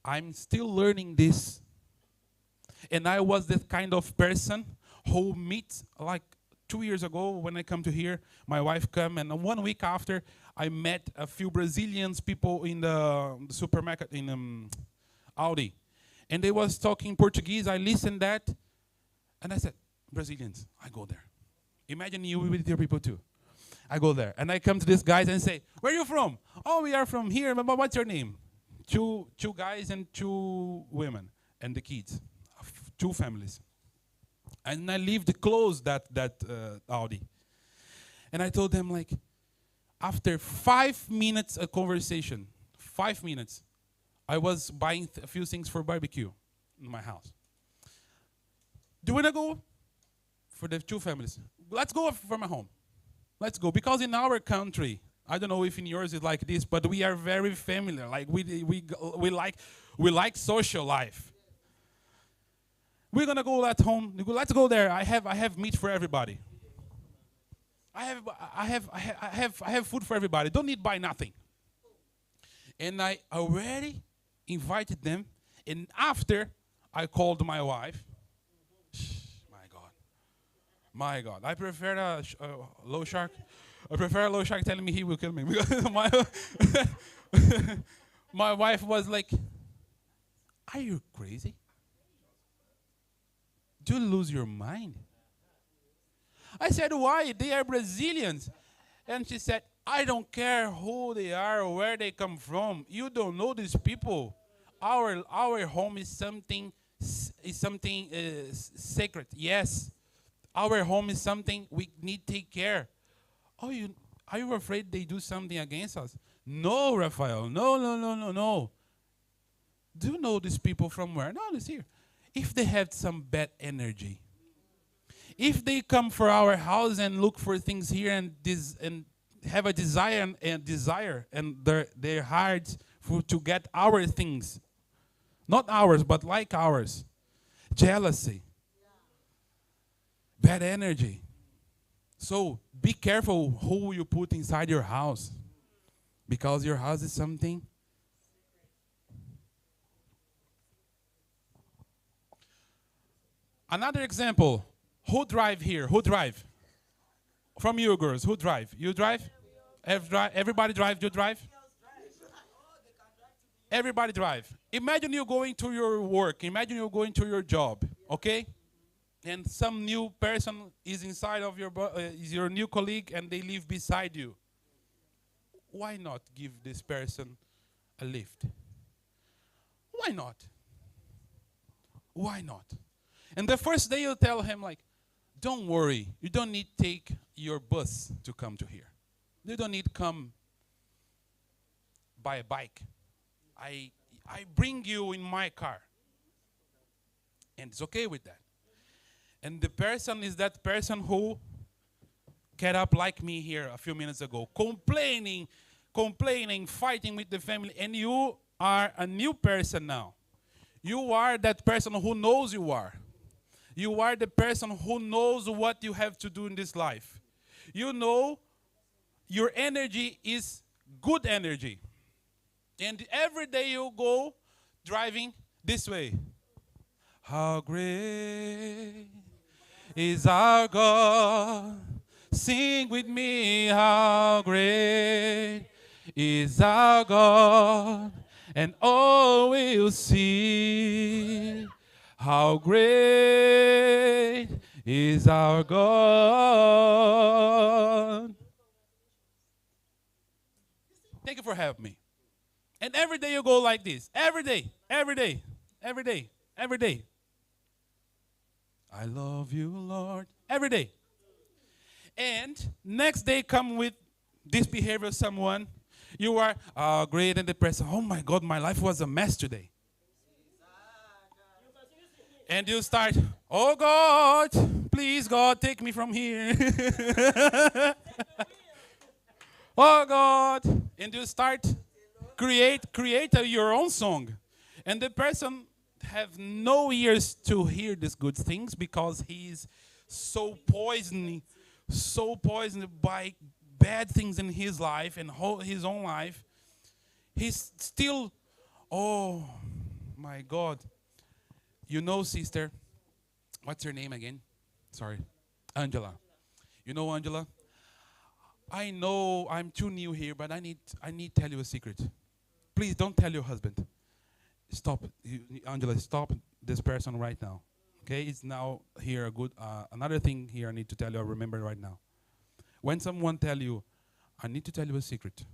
I'm still learning this. And I was that kind of person who meets, like 2 years ago when I come to here, my wife come, and 1 week after, I met a few Brazilians people in the supermarket in Audi. And they was talking Portuguese. I listened that, and I said, Brazilians, I go there. Imagine you with your people too. I go there, and I come to these guys and say, where are you from? Oh, we are from here, but what's your name? Two guys and 2 women, and the kids. 2 families. And I lived close that Audi. And I told them, like, after 5 minutes of conversation, 5 minutes, I was buying a few things for barbecue in my house. Do you want to go? For the 2 families. Let's go from my home. Let's go. Because in our country, I don't know if in yours it's like this, but we are very familiar. Like we like social life. We're gonna go at home. Let's go there. I have meat for everybody. I have food for everybody. Don't need to buy nothing. And I already invited them. And after I called my wife. My God. I prefer a low shark. I prefer a low shark telling me he will kill me. Because my wife was like, are you crazy? Do you lose your mind? I said, why? They are Brazilians. And she said, I don't care who they are or where they come from. You don't know these people. Our home is something sacred. Yes. Our home is something we need to take care. Oh, are you afraid they do something against us? No, Raphael. No. Do you know these people from where? No, it's here. If they have some bad energy, if they come for our house and look for things here and have a desire and their hearts to get our things, not ours but like ours, jealousy, bad energy. So be careful who you put inside your house, because your house is something. Another example. Who drive here? Who drive? From you girls, who drive? You drive? Everybody drive? You drive? Everybody drive. Imagine you going to your work. Imagine you going to your job, okay? And some new person is inside of is your new colleague, and they live beside you. Why not give this person a lift? Why not? Why not? And the first day you tell him, like, don't worry, you don't need to take your bus to come to here. You don't need to come by a bike. I bring you in my car. And it's okay with that. And the person is that person who get up like me here a few minutes ago, complaining, fighting with the family, and you are a new person now. You are that person who knows you are. You are the person who knows what you have to do in this life. You know your energy is good energy. And every day you go driving this way. How great is our God. Sing with me, how great is our God. And all will see how great is our God. Thank you for helping me. And every day you go like this. Every day, every day, every day, every day. I love you, Lord. Every day. And next day come with this behavior of someone. You are great and depressed. Oh my God, my life was a mess today. And you start, oh God, please God, take me from here. Oh God. And you start create your own song. And the person have no ears to hear these good things because he's so poisoned by bad things in his life and his own life. He's still, oh my God. You know, sister, what's your name again? Sorry, Angela. You know, Angela, I know I'm too new here, but I need to tell you a secret. Please don't tell your husband. Stop, Angela, stop this person right now. Okay, it's now here a good, another thing here I need to tell you, remember right now. When someone tell you, I need to tell you a secret,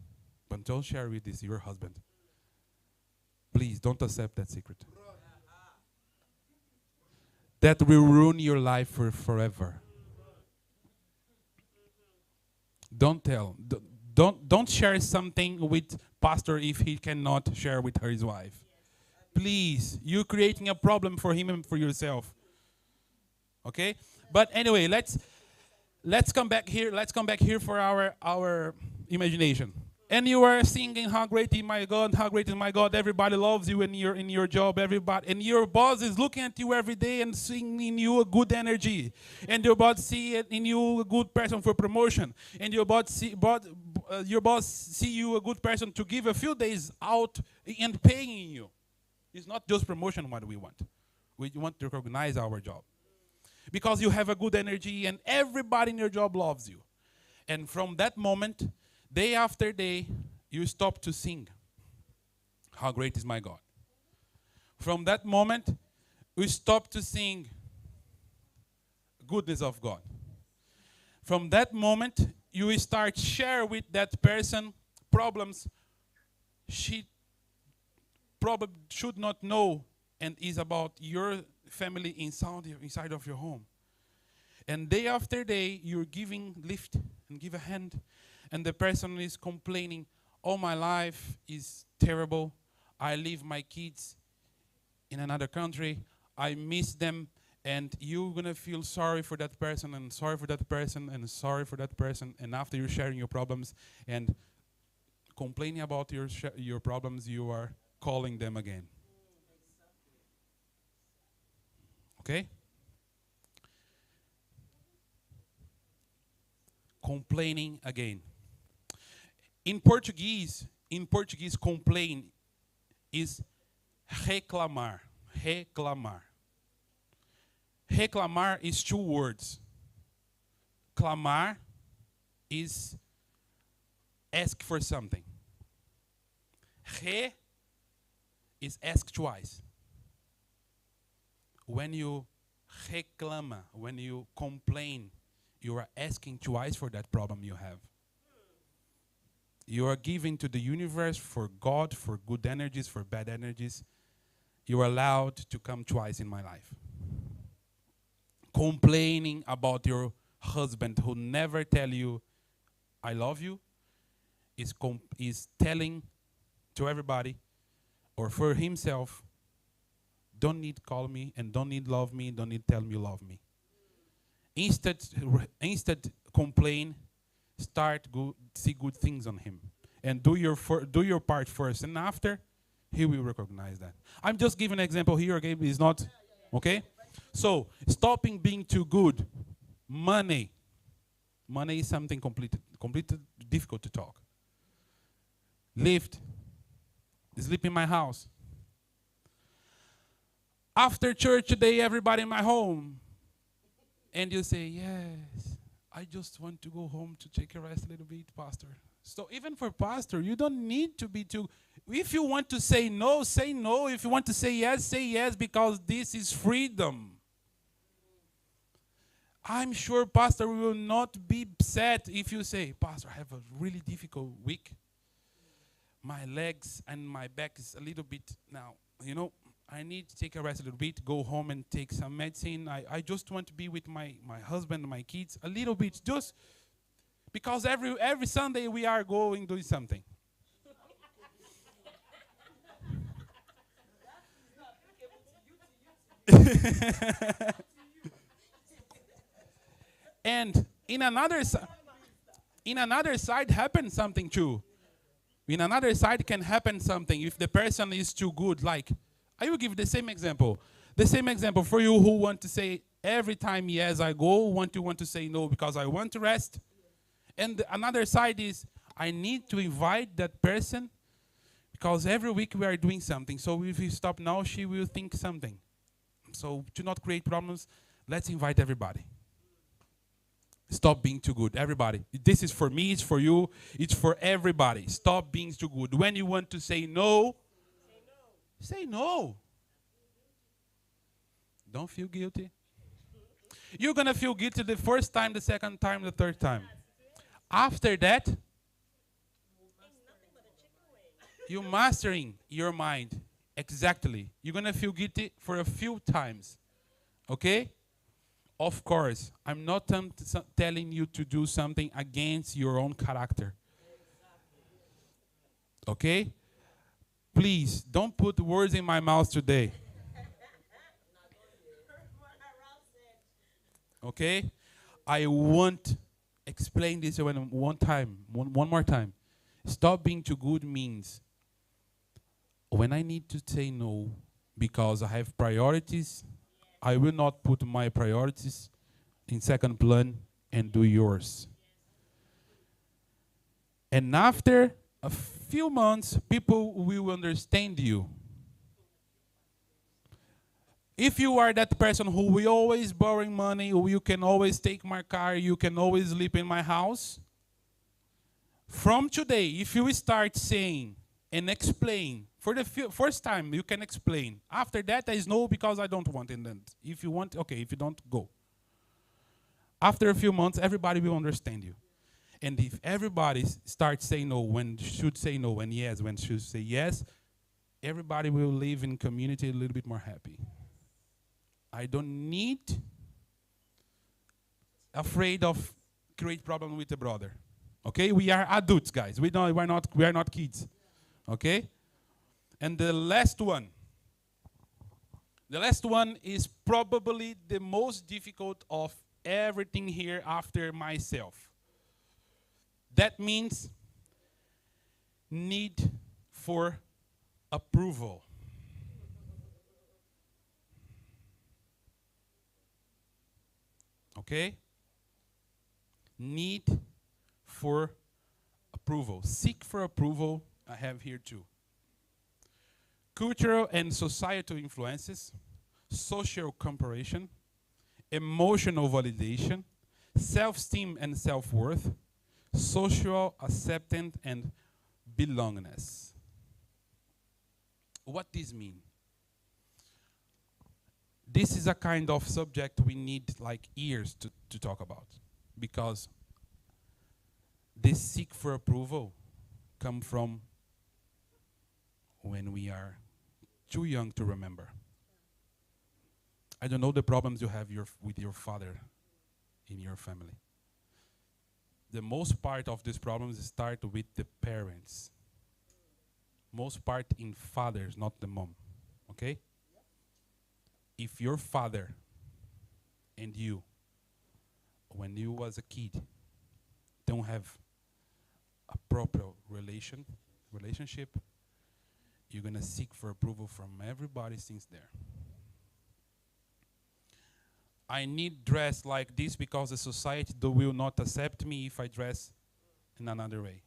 but don't share with this your husband. Please don't accept that secret. That will ruin your life for forever. Don't tell. Don't share something with pastor if he cannot share with his wife. Please, you're creating a problem for him and for yourself. Okay? But anyway, let's come back here. Let's come back here for our imagination. And you are singing, how great is my God, how great is my God. Everybody loves you in your job, everybody. And your boss is looking at you every day and seeing in you a good energy. And your boss see in you a good person for promotion. And your boss see you a good person to give a few days out and paying you. It's not just promotion what we want. We want to recognize our job. Because you have a good energy and everybody in your job loves you. And from that moment, day after day, you stop to sing, how great is my God. From that moment, we stop to sing goodness of God. From that moment, you start share with that person problems she probably should not know and is about your family inside of your home. And day after day, you're giving lift and give a hand. And the person is complaining, oh, my life is terrible. I leave my kids in another country. I miss them. And you're going to feel sorry for that person and sorry for that person and sorry for that person. And after you're sharing your problems and complaining about your problems, you are calling them again. Okay? Complaining again. In Portuguese, complain is reclamar. Reclamar. Reclamar is two words. Clamar is ask for something. Re is ask twice. When you reclama, when you complain, you are asking twice for that problem you have. You are giving to the universe for God, for good energies, for bad energies. You are allowed to come twice in my life. Complaining about your husband who never tell you, I love you, is telling to everybody, or for himself, don't need call me, and don't need love me, don't need tell me you love me. Instead complain, see good things on him. And do your part first, and after, he will recognize that. I'm just giving an example here, okay? It's not, okay? So, stopping being too good. Money. Money is something completely difficult to talk. Lift. Sleep in my house. After church today, everybody in my home. And you say, yes, I just want to go home to take a rest a little bit, pastor. So even for pastor, you don't need to be too, if you want to say no, say no. If you want to say yes, because this is freedom. I'm sure pastor will not be upset if you say, pastor, I have a really difficult week. My legs and my back is a little bit now, I need to take a rest a little bit, go home and take some medicine. I just want to be with my husband and my kids a little bit, just because every Sunday we are going doing something. And in another side happens something too. In another side can happen something if the person is too good. Like, I will give the same example. The same example for you who want to say every time yes I go, want to say no because I want to rest. And another side is I need to invite that person because every week we are doing something. So if you stop now, she will think something. So to not create problems, let's invite everybody. Stop being too good. Everybody. This is for me, it's for you, it's for everybody. Stop being too good. When you want to say no, say no. Don't feel guilty. You're going to feel guilty the first time, the second time, the third time. After that, you're mastering your mind. Exactly. You're going to feel guilty for a few times. Okay? Of course, I'm not telling you to do something against your own character. Okay? Please, don't put words in my mouth today. Okay? I want explain this one more time. Stop being too good means when I need to say no because I have priorities, I will not put my priorities in second plan and do yours. And after a few months, people will understand you. If you are that person who will always borrowing money, who you can always take my car, you can always sleep in my house, from today, if you start saying and explain, for the first time you can explain. After that, there is no because I don't want it. If you want, okay. If you don't, go. After a few months, everybody will understand you. And if everybody starts saying no when should say no and yes when should say yes, everybody will live in community a little bit more happy. I don't need afraid of create problem with the brother. Okay, we are adults, guys. We are not kids. Okay, and the last one is probably the most difficult of everything here after myself. That means need for approval. Okay? Need for approval. Seek for approval, I have here too. Cultural and societal influences, social comparison, emotional validation, self-esteem and self-worth, social acceptance and belongingness. What does this mean? This is a kind of subject we need like years to talk about, because this seek for approval come from when we are too young to remember. I don't know the problems you have with your father in your family. The most part of these problems start with the parents. Most part in fathers, not the mom. Okay? If your father and you, when you was a kid, don't have a proper relationship, you're gonna seek for approval from everybody since there. I need dress like this because the society will not accept me if I dress in another way.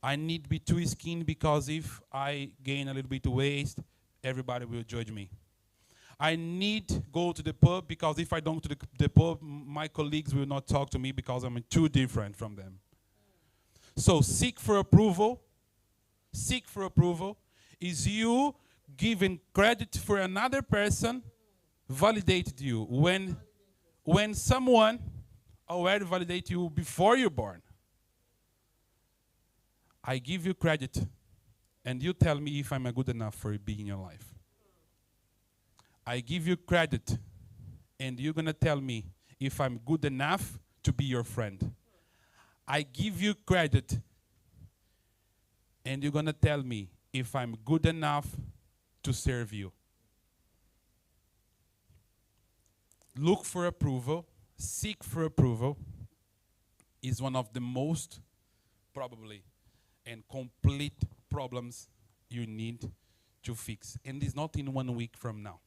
I need to be too skinny because if I gain a little bit of waist, everybody will judge me. I need to go to the pub because if I don't go to the pub, my colleagues will not talk to me because I'm too different from them. So seek for approval. Seek for approval is you giving credit for another person validated you when someone already validated you before you're born. I give you credit, and you tell me if I'm a good enough for being in your life. I give you credit, and you're going to tell me if I'm good enough to be your friend. I give you credit, and you're going to tell me if I'm good enough to serve you. Look for approval, seek for approval is one of the most probably and complete problems you need to fix. And it's not in 1 week from now.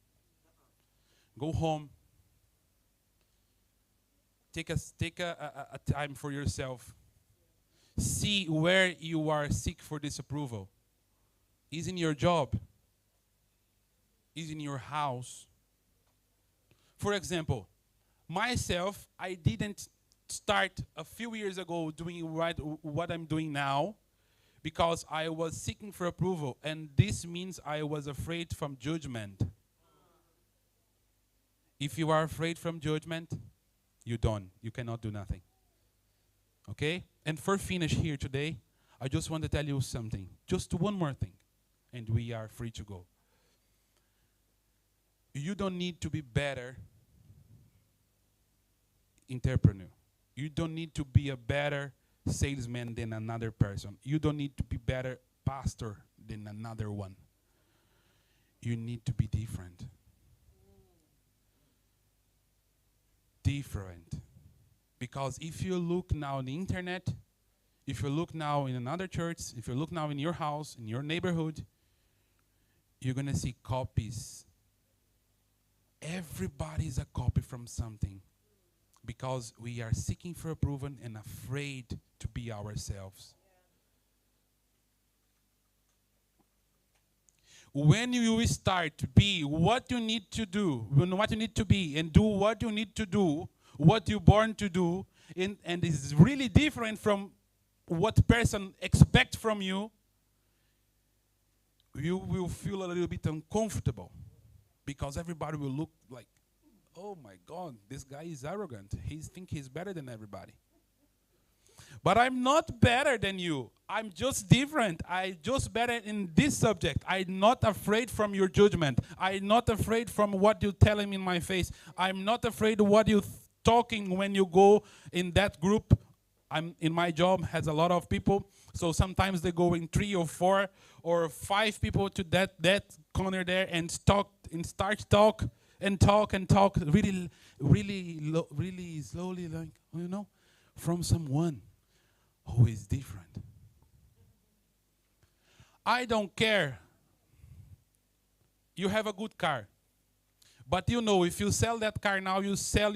Go home. Take a time for yourself. See where you are seek for this approval. Is in your job. Is in your house. For example, myself, I didn't start a few years ago doing what I'm doing now because I was seeking for approval, and this means I was afraid from judgment. If you are afraid from judgment, you cannot do nothing. Okay? And for finish here today, I just want to tell you something. Just one more thing, and we are free to go. You don't need to be better entrepreneur. You don't need to be a better salesman than another person. You don't need to be better pastor than another one. You need to be different. Different. Because if you look now on the internet, if you look now in another church, if you look now in your house, in your neighborhood, you're going to see copies. Everybody is a copy from something. Because we are seeking for approval and afraid to be ourselves. When you start to be what you need to do, what you need to be, and do what you need to do, what you're born to do, and it's really different from what person expects from you, you will feel a little bit uncomfortable because everybody will look like, oh my God, this guy is arrogant. He thinks he's better than everybody. But I'm not better than you. I'm just different. I'm just better in this subject. I'm not afraid from your judgment. I'm not afraid from what you're telling in my face. I'm not afraid of what you're talking when you go in that group. I'm in my job has a lot of people. So sometimes they go in 3 or 4 or 5 people to that corner there and start talk. And talk really, really slowly, like, from someone who is different. I don't care. You have a good car, but if you sell that car now, you sell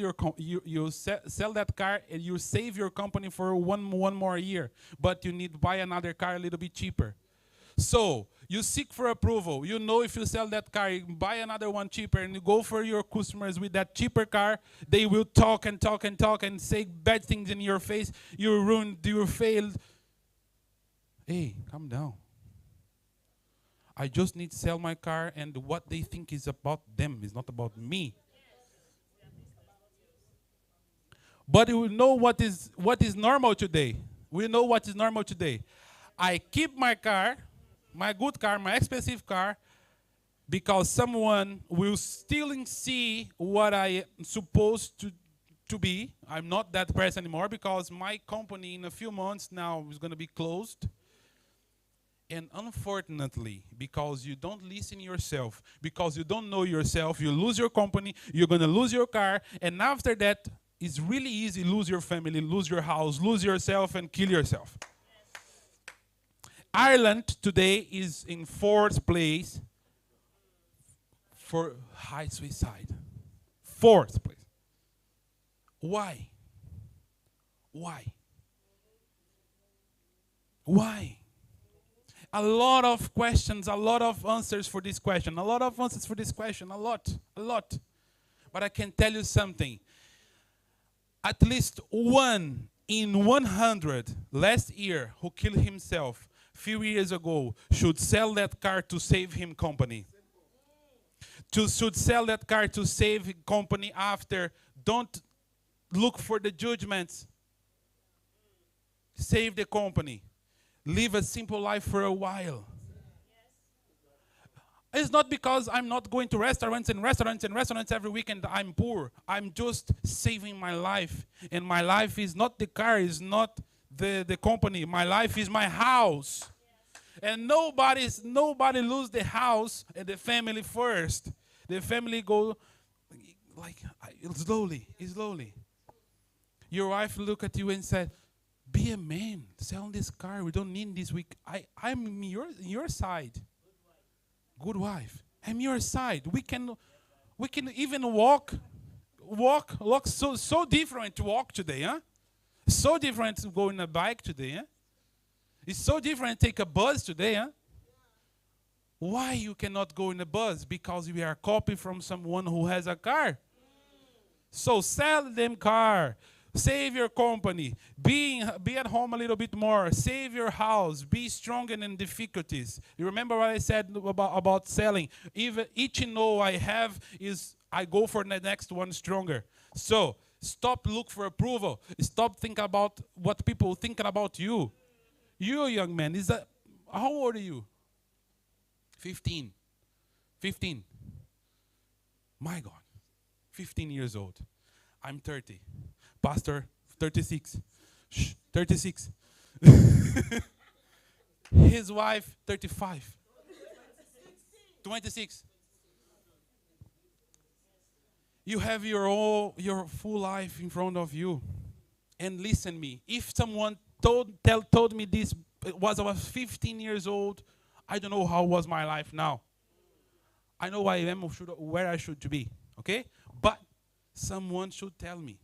sell that car and you save your company for one more year. But you need to buy another car a little bit cheaper. So you seek for approval. If you sell that car, you buy another one cheaper, and you go for your customers with that cheaper car, they will talk and say bad things in your face. You ruined, you failed. Hey, calm down. I just need to sell my car, and what they think is about them. It's not about me. But we know what is normal today. We know what is normal today. I keep my car, my good car, my expensive car, because someone will still see what I am supposed to be. I'm not that person anymore because my company in a few months now is going to be closed. And unfortunately, because you don't listen yourself, because you don't know yourself, you lose your company, you're going to lose your car, and after that, it's really easy to lose your family, lose your house, lose yourself, and kill yourself. Ireland today is in 4th place for high suicide. 4th place. Why? Why? Why? A lot of questions, a lot of answers for this question, a lot of answers for this question, a lot, a lot. But I can tell you something. At least one in 100 last year who killed himself few years ago should sell that car to save him company. Should sell that car to save company after. Don't look for the judgments. Save the company. Live a simple life for a while. It's not because I'm not going to restaurants every weekend. I'm poor. I'm just saving my life. And my life is not the car, is not the company. My life is my house. And nobody lose the house and the family first. The family go like slowly. Your wife look at you and said, "Be a man. Sell this car. We don't need this week. I'm in your side. Good wife. I'm your side. We can even walk so different to walk today, huh? So different to go in a bike today, huh? It's so different to take a bus today, huh? Why you cannot go in a bus? Because we are copied from someone who has a car. So sell them car. Save your company. Be at home a little bit more. Save your house. Be stronger in difficulties. You remember what I said about selling? Even each no I have is I go for the next one stronger. So stop look for approval. Stop thinking about what people thinking about you. You young man, how old are you? 15. 15. My God. 15 years old. I'm 30. Pastor, 36. Shh, 36. His wife, 35. 26. You have your full life in front of you. And listen me. If someone told me this I was 15 years old, I don't know how was my life now. I know I am where I should be. Okay? But someone should tell me.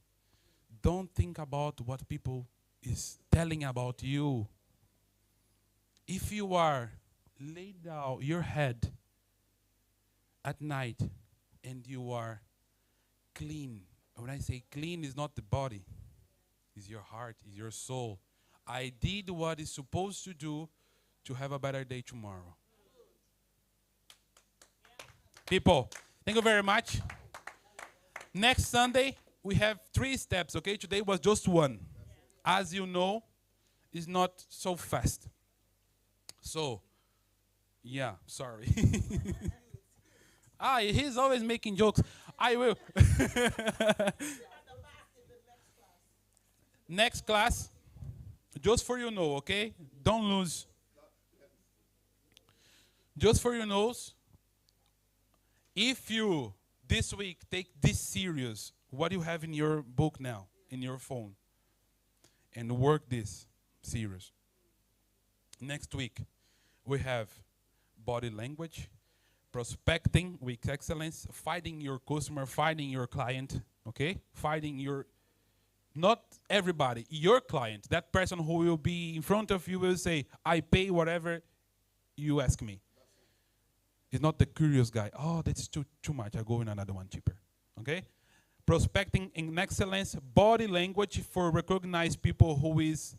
Don't think about what people is telling about you. If you are laid down your head at night and you are clean. When I say clean, it's not the body. It's your heart, it's your soul. I did what is supposed to do to have a better day tomorrow. People, thank you very much. Next Sunday, we have 3 steps, okay? Today was just 1. As you know, it's not so fast. So, yeah, sorry. He's always making jokes. I will. Next class, just for you know, okay? Don't lose. Just for you knows, if you this week take this serious, what you have in your book now, in your phone, and work this serious. Next week, we have body language, prospecting with excellence, finding your customer, finding your client, okay? Finding your, not everybody, your client, that person who will be in front of you will say, I pay whatever you ask me. It's not the curious guy. Oh, that's too much. I go in another one cheaper. Okay? Prospecting in excellence, body language for recognize people who is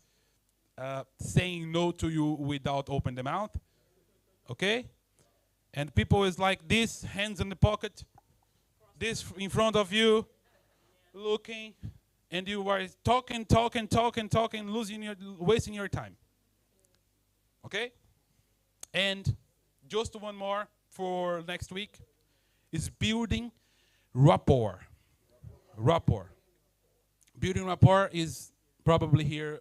saying no to you without opening the mouth. Okay? And people is like this, hands in the pocket, this in front of you, looking, and you are talking, wasting your time. Okay? And just one more for next week is building rapport. Rapport. Building rapport is probably here,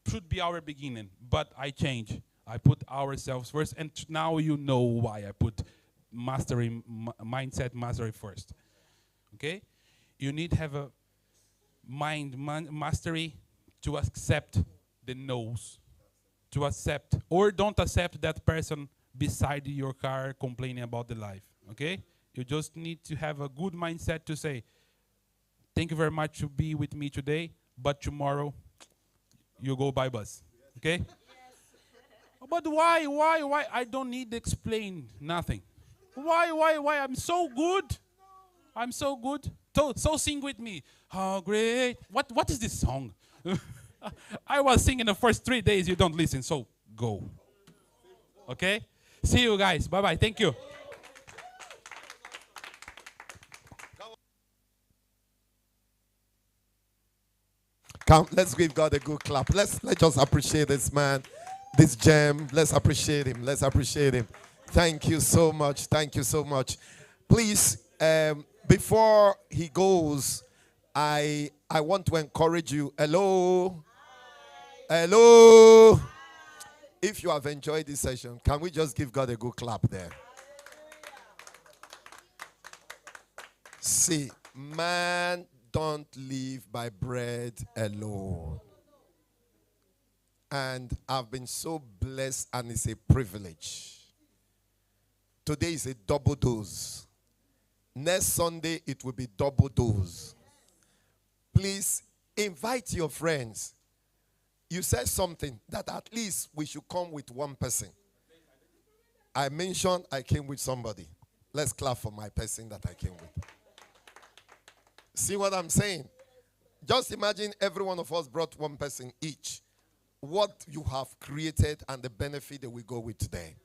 should be our beginning, but I change. I put ourselves first, and now you know why I put mastery, mindset mastery first. Okay? You need to have a mastery to accept the no's. To accept, or don't accept that person beside your car complaining about the life. Okay? You just need to have a good mindset to say, thank you very much to be with me today, but tomorrow you go by bus. Okay? But why? I don't need to explain nothing. Why? I'm so good. I'm so good. So sing with me. How great. What is this song? I was singing the first 3 days. You don't listen, so go. Okay? See you guys. Bye-bye. Thank you. Come, let's give God a good clap. Let's just appreciate this man, this gem. Let's appreciate him. Let's appreciate him. Thank you so much. Thank you so much. Please, before he goes, I want to encourage you. Hello. Hello. If you have enjoyed this session, can we just give God a good clap there? See, man don't live by bread alone. And I've been so blessed, and it's a privilege. Today is a double dose. Next Sunday, it will be double dose. Please invite your friends. You said something that at least we should come with one person. I mentioned I came with somebody. Let's clap for my person that I came with. See what I'm saying? Just imagine every one of us brought one person each. What you have created and the benefit that we go with today.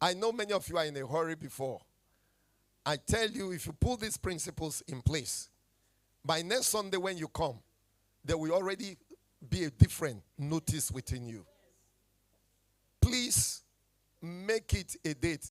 I know many of you are in a hurry before. I tell you, if you put these principles in place, by next Sunday when you come, there will already be a different notice within you. Please make it a date.